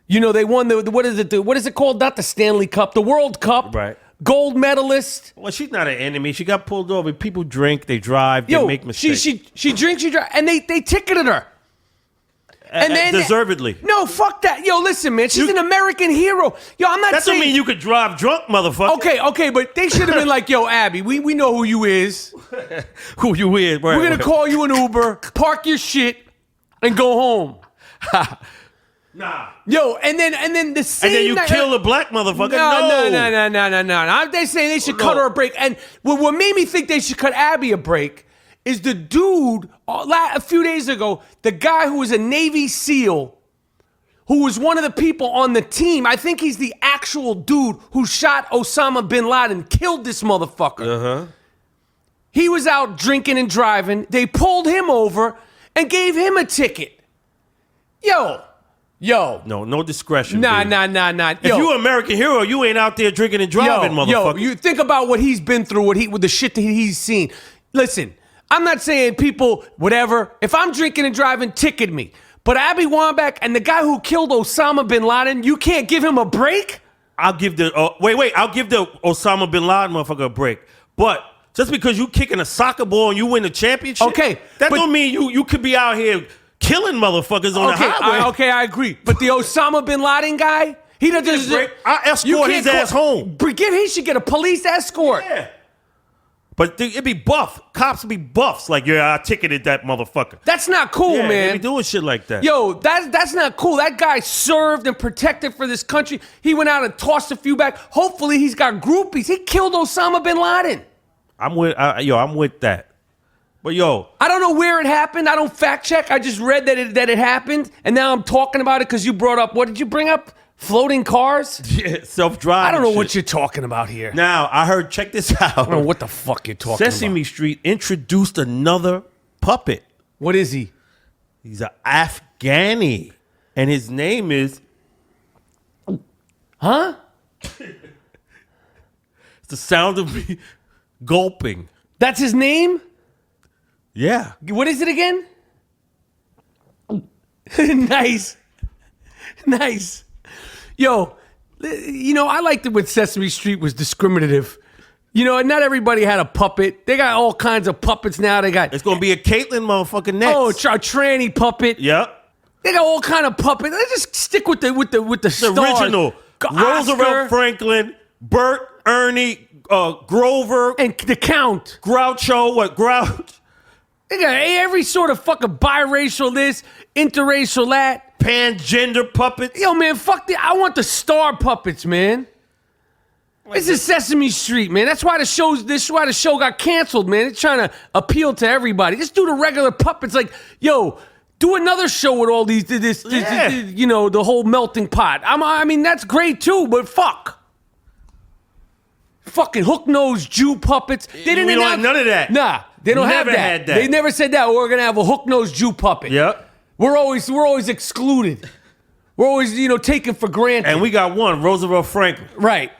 You know, they won what is it called? Not the Stanley Cup, the World Cup. Right. Gold medalist. Well, she's not an enemy. She got pulled over. People drink, they drive, they make mistakes. She drinks, she drives, and they ticketed her. And then deservedly. No, fuck that. Yo, listen, man. She's an American hero. Yo, I'm not That saying. don't mean you could drive drunk, motherfucker. Okay, but they should have been like, yo, Abby, we know who you is. Who you is? Right, We're gonna call you an Uber, park your shit, and go home. Nah. Yo, and then the same. And then you kill a black motherfucker. No. They say they should cut her a break. And what made me think they should cut Abby a break is the dude a few days ago, the guy who was a Navy SEAL, who was one of the people on the team. I think he's the actual dude who shot Osama bin Laden, killed this motherfucker. Uh-huh. He was out drinking and driving. They pulled him over and gave him a ticket. Yo. No discretion. Nah. If you an American hero, you ain't out there drinking and driving, motherfucker. You think about what he's been through, with the shit that he's seen. Listen, I'm not saying people, whatever. If I'm drinking and driving, ticket me. But Abby Wambach and the guy who killed Osama bin Laden, you can't give him a break? I'll give the I'll give the Osama bin Laden motherfucker a break. But just because you kicking a soccer ball and you win the championship, that don't mean you could be out here killing motherfuckers on the highway. I agree. But the Osama bin Laden guy, he doesn't. I'll escort his ass home. He should get a police escort. Yeah. But it'd be buff. Cops would be buffs. Like, I ticketed that motherfucker. That's not cool, man. They be doing shit like that. Yo, that's not cool. That guy served and protected for this country. He went out and tossed a few back. Hopefully he's got groupies. He killed Osama bin Laden. I'm with that. But I don't know where it happened. I don't fact check. I just read that it happened, and now I'm talking about it because you brought up. What did you bring up? Floating cars? Yeah, self-driving. I don't know what you're talking about here. Now, I heard, check this out. I don't know what the fuck you're talking about. Sesame Street introduced another puppet. What is he? He's an Afghani. And his name is... Huh? It's the sound of me gulping. That's his name? Yeah. What is it again? Nice. Yo, I liked it when Sesame Street was discriminative. Not everybody had a puppet. They got all kinds of puppets now. It's going to be a Caitlyn motherfucker next. Oh, a tranny puppet. Yep. They got all kind of puppets. They just stick with the stars. Original. Roosevelt Franklin, Bert, Ernie, Grover. And the Count. Groucho, Grouch? They got every sort of fucking biracial this, interracial that. Pangender puppets. Yo, man, I want the star puppets, man. This is Sesame Street, man. That's why the show got canceled, man. It's trying to appeal to everybody. Just do the regular puppets. Like, yo, do another show with all these, the whole melting pot. I mean, that's great too, but fuck. Fucking hook-nosed Jew puppets. We don't have none of that. Nah, they don't have that. Had that. They never said that. We're gonna have a hook-nosed Jew puppet. Yep. We're always excluded. We're always, taken for granted. And we got one, Roosevelt Franklin. Right.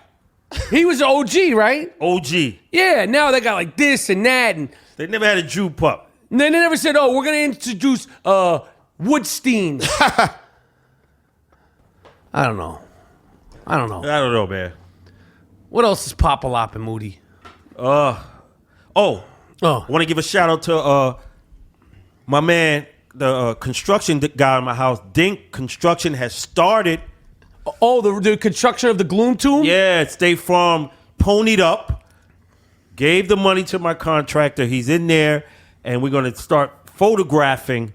He was OG, right? OG. Yeah, now they got like this and that. And they never had a Jew pup. They never said, we're going to introduce Woodstein. I don't know, man. What else is Papa-lopping, Moody? I want to give a shout out to my man, the construction guy in my house. Dink Construction has started. Oh, the construction of the Gloom Tomb? Yeah, State Farm ponied up, gave the money to my contractor. He's in there, and we're going to start photographing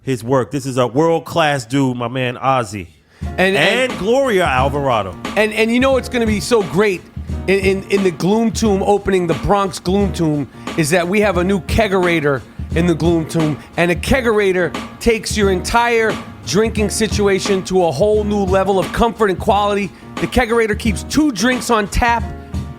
his work. This is a world-class dude, my man Ozzy. And Gloria Alvarado. And what's going to be so great in the Gloom Tomb opening, the Bronx Gloom Tomb, is that we have a new Keggerator in the Gloom Tomb, and a Keggerator takes your entire drinking situation to a whole new level of comfort and quality. The Keggerator keeps 2 drinks on tap,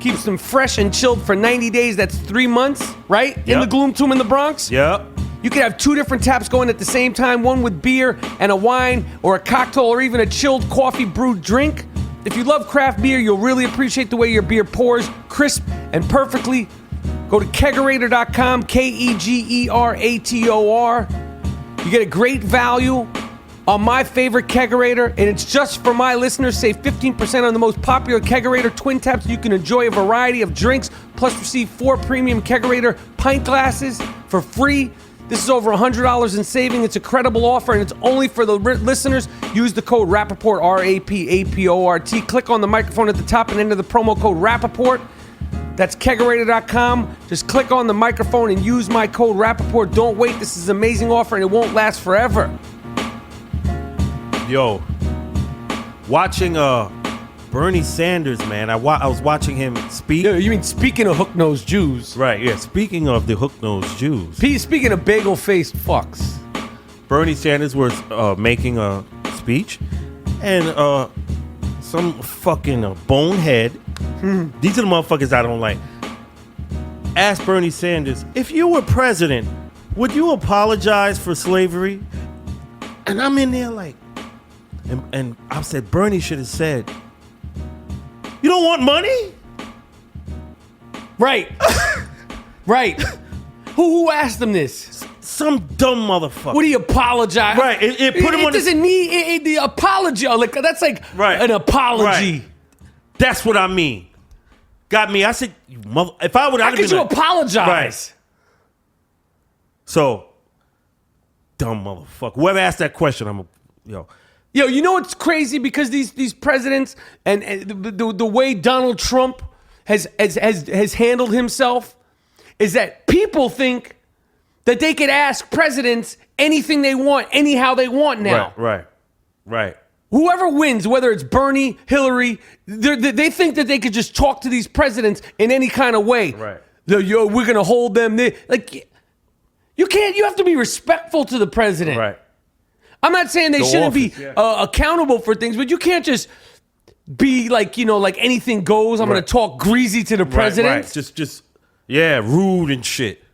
keeps them fresh and chilled for 90 days. That's 3 months, right? Yep. In the Gloom Tomb in the Bronx? Yep. You can have 2 different taps going at the same time, one with beer and a wine or a cocktail or even a chilled coffee brewed drink. If you love craft beer, you'll really appreciate the way your beer pours crisp and perfectly. Go to Keggerator.com, Keggerator. You get a great value on my favorite Keggerator, and it's just for my listeners. Save 15% on the most popular Keggerator twin taps. You can enjoy a variety of drinks, plus receive 4 premium Keggerator pint glasses for free. This is over $100 in saving. It's a credible offer, and it's only for the listeners. Use the code Rapaport, R-A-P-A-P-O-R-T. Click on the microphone at the top and enter the promo code Rapaport. That's Keggerator.com. Just click on the microphone and use my code Rapaport. Don't wait. This is an amazing offer, and it won't last forever. Yo, watching Bernie Sanders, man. I was watching him speak. You mean speaking of hook-nosed Jews? Right, yeah. Speaking of the hook-nosed Jews. Speaking of bagel-faced fucks. Bernie Sanders was making a speech, and some fucking bonehead, these are the motherfuckers I don't like, asked Bernie Sanders, if you were president, would you apologize for slavery? And I'm in there like, and I said, Bernie should have said, you don't want money? Right. Right. Who asked him this? Some dumb motherfucker. Would he apologize? Right. It put him on. It doesn't need the apology. Like that's like an apology. Right. That's what I mean. Got me. I said, you mother. If I would, how could you apologize? Right. So, dumb motherfucker. Whoever asked that question, Yo, you know what's crazy? Because these presidents and the way Donald Trump has handled himself is that people think that they could ask presidents anything they want, anyhow they want now. Right. Whoever wins, whether it's Bernie, Hillary, they think that they could just talk to these presidents in any kind of way. Right. We're going to hold them there. Like, you can't. You have to be respectful to the president. Right. I'm not saying they shouldn't be accountable for things, but you can't just be like, like anything goes. I'm going to talk greasy to the president. Right. Just rude and shit.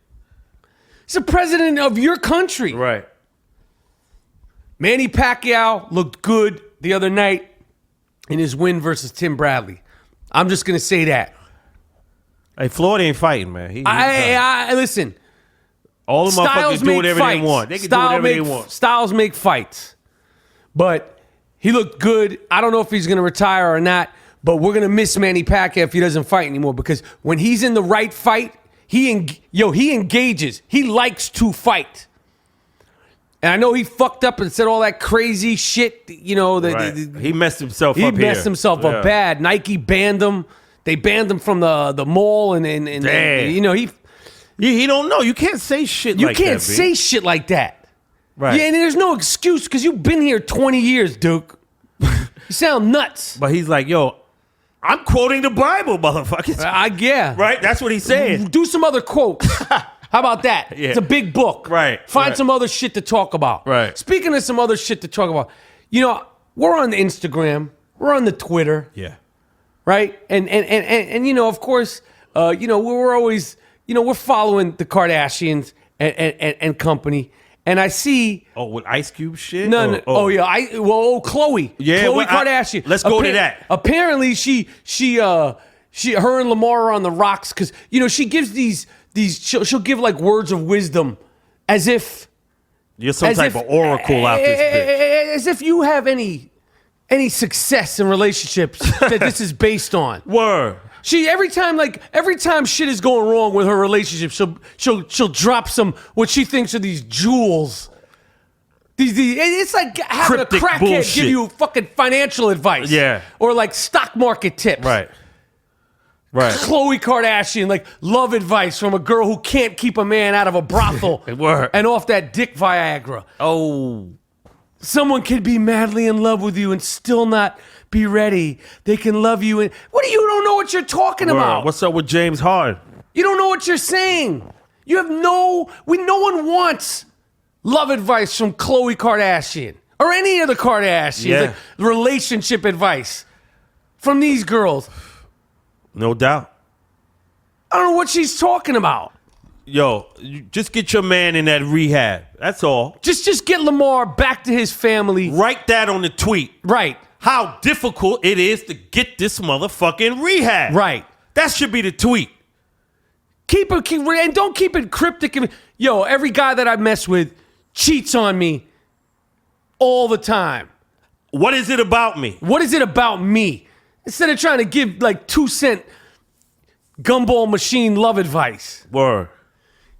He's the president of your country. Right. Manny Pacquiao looked good the other night in his win versus Tim Bradley. I'm just going to say that. Hey, Floyd ain't fighting, man. I listen. All the motherfuckers do whatever they want. They can do whatever they want. Styles make fights. But he looked good. I don't know if he's going to retire or not, but we're going to miss Manny Pacquiao if he doesn't fight anymore, because when he's in the right fight, he engages. He likes to fight. And I know he fucked up and said all that crazy shit. He messed himself up. He messed himself up bad. Nike banned him. They banned him from the mall, and he don't know. You can't say shit like that. You can't say shit like that. Right. Yeah, and there's no excuse because you've been here 20 years, Duke. You sound nuts. But he's like, yo, I'm quoting the Bible, motherfuckers. Yeah. Right? That's what he's saying. Do some other quotes. How about that? Yeah. It's a big book. Right. Find some other shit to talk about. Right. Speaking of some other shit to talk about, we're on the Instagram. We're on the Twitter. Yeah. Right? And of course, we're always, we're following the Kardashians and company. And I see. Oh, with Ice Cube shit? No. Oh, yeah. Khloe. Yeah. Khloe Kardashian. Let's go to that. Apparently, her and Lamar are on the rocks because, she gives these she'll give like words of wisdom as if you're some type of oracle out this bitch. As if you have any success in relationships that this is based on. Word. Every time shit is going wrong with her relationship, she'll drop some what she thinks are these jewels. It's like having Cryptic a crackhead bullshit. give you fucking financial advice. Yeah. Or like stock market tips. Right. Khloe Kardashian, like love advice from a girl who can't keep a man out of a brothel and off that dick Viagra. Oh. Someone can be madly in love with you and still not be ready. They can love you and you don't know what you're talking about. What's up with James Harden? You don't know what you're saying. You have no one wants love advice from Khloe Kardashian or any of the Kardashians. Yeah. Like relationship advice from these girls. No doubt. I don't know what she's talking about. Yo, you just get your man in that rehab. That's all. Just get Lamar back to his family. Write that on the tweet. Right. How difficult it is to get this motherfucking rehab. Right. That should be the tweet. And don't keep it cryptic. Every guy that I mess with cheats on me. all the time. What is it about me? What is it about me? Instead of trying to give like 2-cent gumball machine love advice. Word.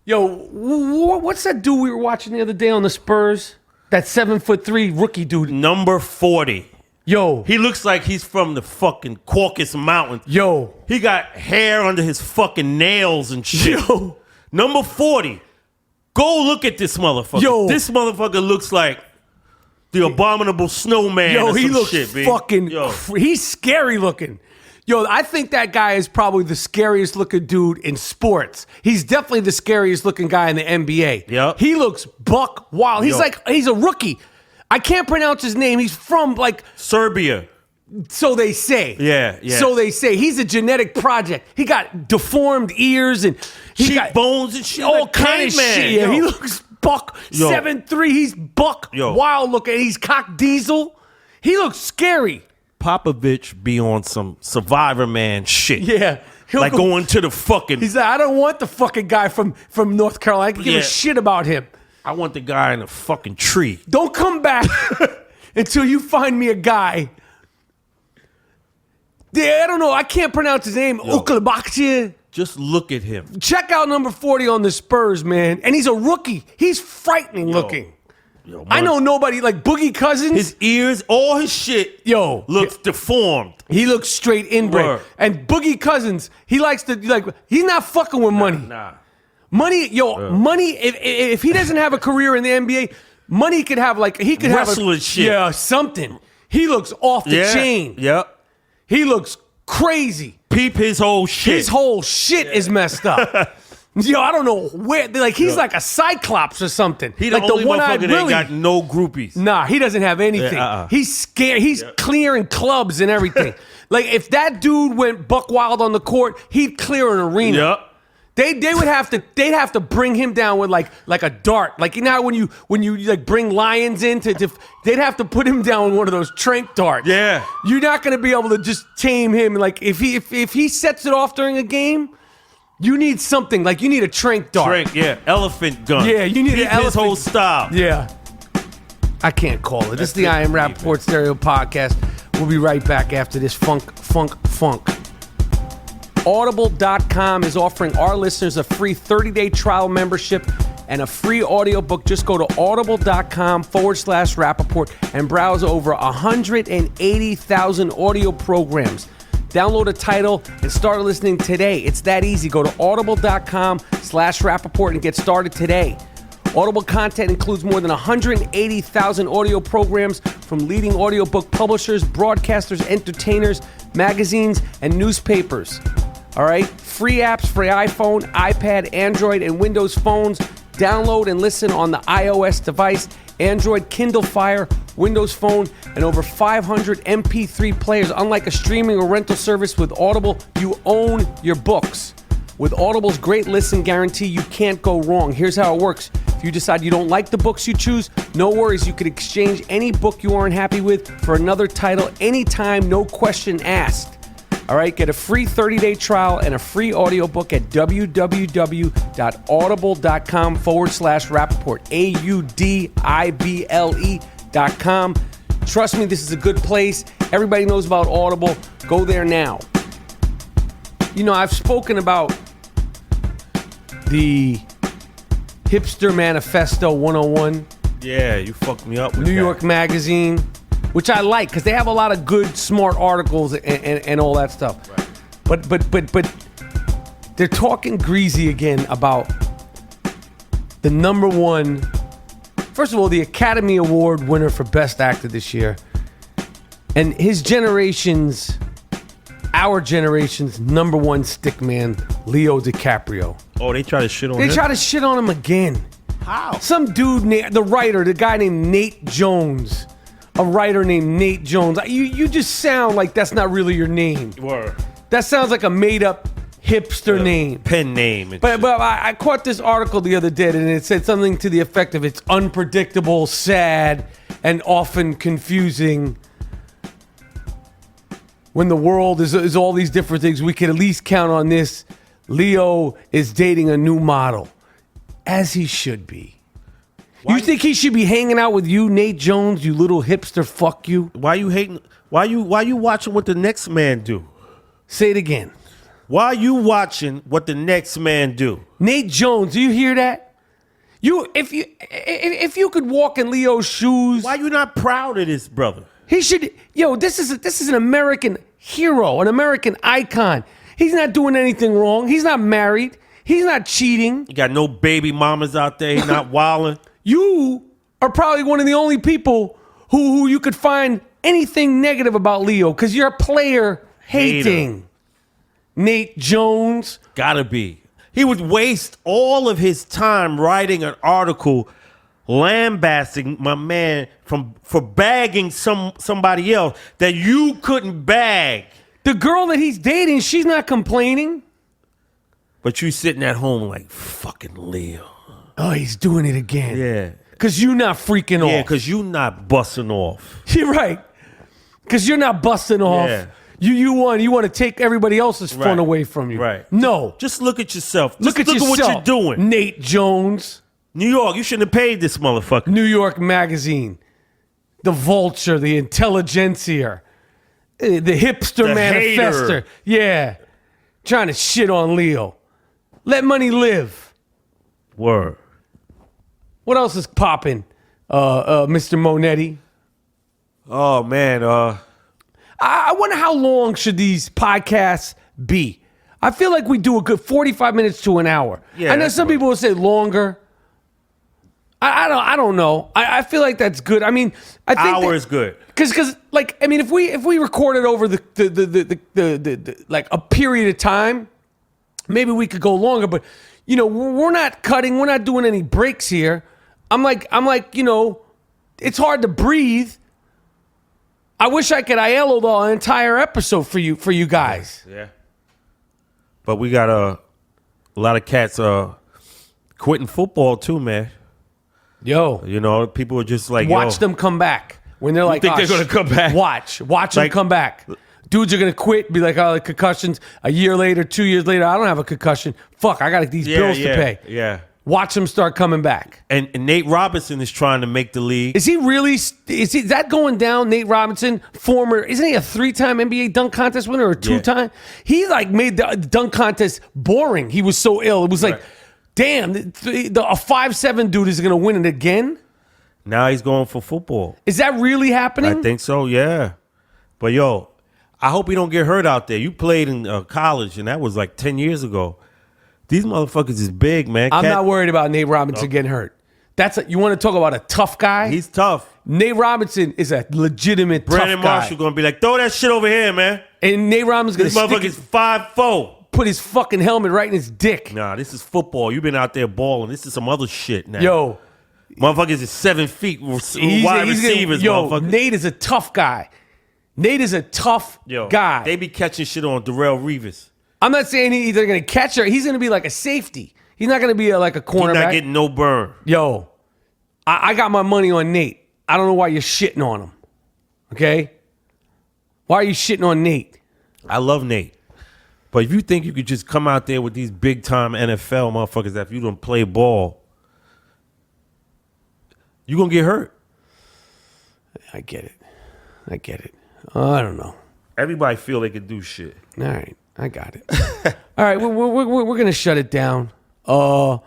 Yo, what's that dude we were watching the other day on the Spurs? That 7'3" rookie dude. Number 40. Yo. He looks like he's from the fucking Caucasus Mountains. Yo. He got hair under his fucking nails and shit. Yo. Number 40. Go look at this motherfucker. Yo. This motherfucker looks like the abominable snowman. Yo, or he some looks shit, B. fucking. Yo. He's scary looking. Yo, I think that guy is probably the scariest looking dude in sports. He's definitely the scariest looking guy in the NBA. Yep. He looks buck wild. He's a rookie. I can't pronounce his name. He's from like Serbia. So they say. Yeah. So they say. He's a genetic project. He got deformed ears and he got bones and shit. all like kind of shit. Yeah, he looks buck 7'3". He's buck wild looking. He's cock diesel. He looks scary. Popovich be on some Survivor Man shit. Yeah. Like going to the fucking... He's like, I don't want the fucking guy from North Carolina. I can give a shit about him. I want the guy in a fucking tree. Don't come back until you find me a guy. Yeah, I don't know. I can't pronounce his name. Oklabakche. Just look at him. Check out number 40 on the Spurs, man. And he's a rookie. He's frightening looking. Yo, I know nobody like Boogie Cousins. His ears, all his shit, looks deformed. He looks straight inbred. Word. And Boogie Cousins, he likes to he's not fucking with money. Nah. Money, money. If he doesn't have a career in the NBA, money could have Wrestling shit. Yeah, something. He looks off the chain. Yep. He looks crazy. Peep his whole shit. His whole shit is messed up. Yo, I don't know where. Like he's like a cyclops or something. He the like only one-eyed motherfucker that got no groupies. Nah, he doesn't have anything. He's scared. He's clearing clubs and everything. Like if that dude went buck wild on the court, he'd clear an arena. Yep. They would have to. They'd have to bring him down with like a dart. Like you know how when you like bring lions in they'd have to put him down with one of those trank darts. Yeah. You're not gonna be able to just tame him. Like if he sets it off during a game. You need something, like you need a trank dart. Trank, yeah. Elephant gun. Yeah, you need an elephant. His whole style. Yeah. I can't call it. This is the I Am Rapaport Stereo Podcast. We'll be right back after this funk. Audible.com is offering our listeners a free 30-day trial membership and a free audiobook. Just go to audible.com/Rapaport and browse over 180,000 audio programs. Download a title and start listening today. It's that easy. Go to audible.com/Rapaport and get started today. Audible content includes more than 180,000 audio programs from leading audiobook publishers, broadcasters, entertainers, magazines, and newspapers. All right? Free apps for iPhone, iPad, Android, and Windows phones. Download and listen on the iOS device, Android, Kindle Fire, Windows Phone, and over 500 MP3 players. Unlike a streaming or rental service with Audible, you own your books. With Audible's great listen guarantee, you can't go wrong. Here's how it works. If you decide you don't like the books you choose, no worries. You could exchange any book you aren't happy with for another title anytime, no question asked. All right, get a free 30-day trial and a free audiobook at www.audible.com/Rapaport. AUDIBLE.com. Trust me, this is a good place. Everybody knows about Audible. Go there now. You know, I've spoken about the Hipster Manifesto 101. Yeah, you fucked me up with New York Magazine, which I like because they have a lot of good, smart articles and all that stuff. Right. But they're talking greasy again about the number one. First of all, the Academy Award winner for Best Actor this year, and our generation's number one stickman, Leo DiCaprio. Oh, they try to shit on him? They try to shit on him again. How? Some dude, the guy named Nate Jones. A writer named Nate Jones. You just sound like that's not really your name. Word. That sounds like a made-up hipster name. Pen name. But I caught this article the other day, and it said something to the effect of it's unpredictable, sad, and often confusing. When the world is all these different things, we can at least count on this. Leo is dating a new model, as he should be. You think he should be hanging out with you, Nate Jones, you little hipster fuck you? Why you hating? Why you watching what the next man do? Say it again. Why you watching what the next man do? Nate Jones, do you hear that? If you could walk in Leo's shoes, Why you not proud of this, brother? he should. Yo, this is an American hero, an American icon. He's not doing anything wrong. He's not married. He's not cheating. You got no baby mamas out there. He's not wilding. You are probably one of the only people who you could find anything negative about Leo because you're a player hating. Nate Jones. Gotta be. He would waste all of his time writing an article lambasting my man for bagging somebody else that you couldn't bag. The girl that he's dating, she's not complaining. But you sitting at home like, fucking Leo. Oh, he's doing it again. Yeah. Because you're not freaking off. Yeah, because you not busting off. You're right. Because you're not busting off. Yeah. You want to take everybody else's fun away from you. Right. No. Just look at yourself. Look at what you're doing. Nate Jones. New York, you shouldn't have paid this motherfucker. New York Magazine. The Vulture. The Intelligentsia. The Hipster The Manifester. hater. Yeah. Trying to shit on Leo. Let money live. Word. What else is popping, Mr. Monetti? Oh, man. I wonder how long should these podcasts be? I feel like we do a good 45 minutes to an hour. Yeah, I know that's some good. people will say longer. I don't know. I feel like that's good. I mean, I think Hour is good. Because like, I mean, if we recorded over the like a period of time, maybe we could go longer. But you know, we're not cutting. We're not doing any breaks here. I'm like, you know, it's hard to breathe. I wish I could Aiello the entire episode for you guys. Yeah. But we got a lot of cats quitting football too, man. Yo, You know, people are just like, watch them come back when they're like, think they're gonna come back? Watch them Like- come back. Dudes are gonna quit, be like, oh, the concussions. A year later, 2 years later, I don't have a concussion. Fuck, I got these bills to pay. Yeah. Watch them start coming back. And Nate Robinson is trying to make the league. Is he really? Is that going down? Nate Robinson, isn't he a 3-time NBA dunk contest winner or 2-time? He like made the dunk contest boring. He was so ill. It was like, Right. damn, a 5'7" dude is gonna win it again. Now he's going for football. Is that really happening? I think so, yeah. But yo, I hope he don't get hurt out there. You played in college, and that was like 10 years ago. These motherfuckers is big, man. I'm not worried about Nate Robinson getting hurt. You want to talk about a tough guy? He's tough. Nate Robinson is a legitimate Brandon tough guy. Marshall gonna be like, throw that shit over here, man. And Nate Robinson's This going to motherfucker's 5'4". put his fucking helmet right in his dick. Nah, this is football. You've been out there balling. This is some other shit now. Yo. Motherfuckers is 7 feet wide He's receivers, yo, motherfucker. Nate is a tough guy. Nate is a tough guy. They be catching shit on Darrell Revis. I'm not saying he's either going to catch her. He's going to be like a safety. He's not going to be like a He's cornerback. not getting no burn. Yo, I got my money on Nate. I don't know why you're shitting on him. Okay? Why are you shitting on Nate? I love Nate. But if you think you could just come out there with these big-time NFL motherfuckers that if you don't play ball, you're going to get hurt. I get it. I don't know. Everybody feel they can do shit. All right, I got it. All right, we're gonna shut it down. I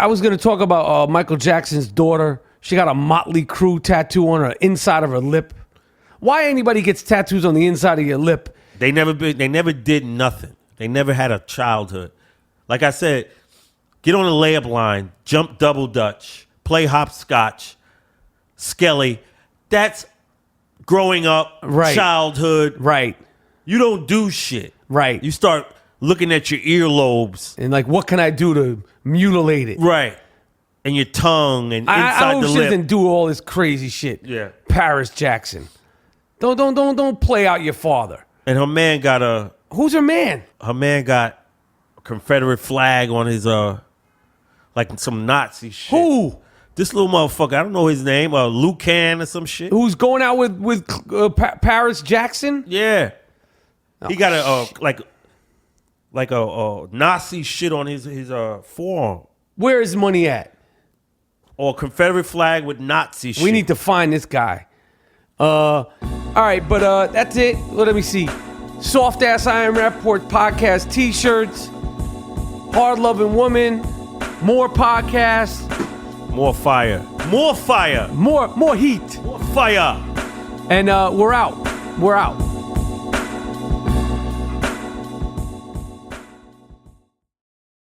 was gonna talk about Michael Jackson's daughter. She got a Motley Crue tattoo on her inside of her lip. Why anybody gets tattoos on the inside of your lip? They never did nothing. They never had a childhood. Like I said, get on the layup line, jump double dutch, play hopscotch, skelly. That's growing up, Right. childhood. Right. You don't do shit. Right. You start looking at your earlobes. And like, what can I do to mutilate it? Right. And your tongue and I inside hope the she lip. doesn't do all this crazy shit. Yeah. Paris Jackson. Don't play out your father. And her man got a Who's her man? a Confederate flag on his like some Nazi shit. Who? This little motherfucker, I don't know his name, Lucan or some shit. Who's going out with Paris Jackson? Yeah. He got a Nazi shit on his forearm. Where is money at? Or Confederate flag with Nazi shit. We need to find this guy. All right, but that's it. Let me see. Soft ass I Am Rapaport podcast t-shirts. Hard Lovin Woman. More podcasts. More fire. More fire. More heat. More fire. And we're out. We're out.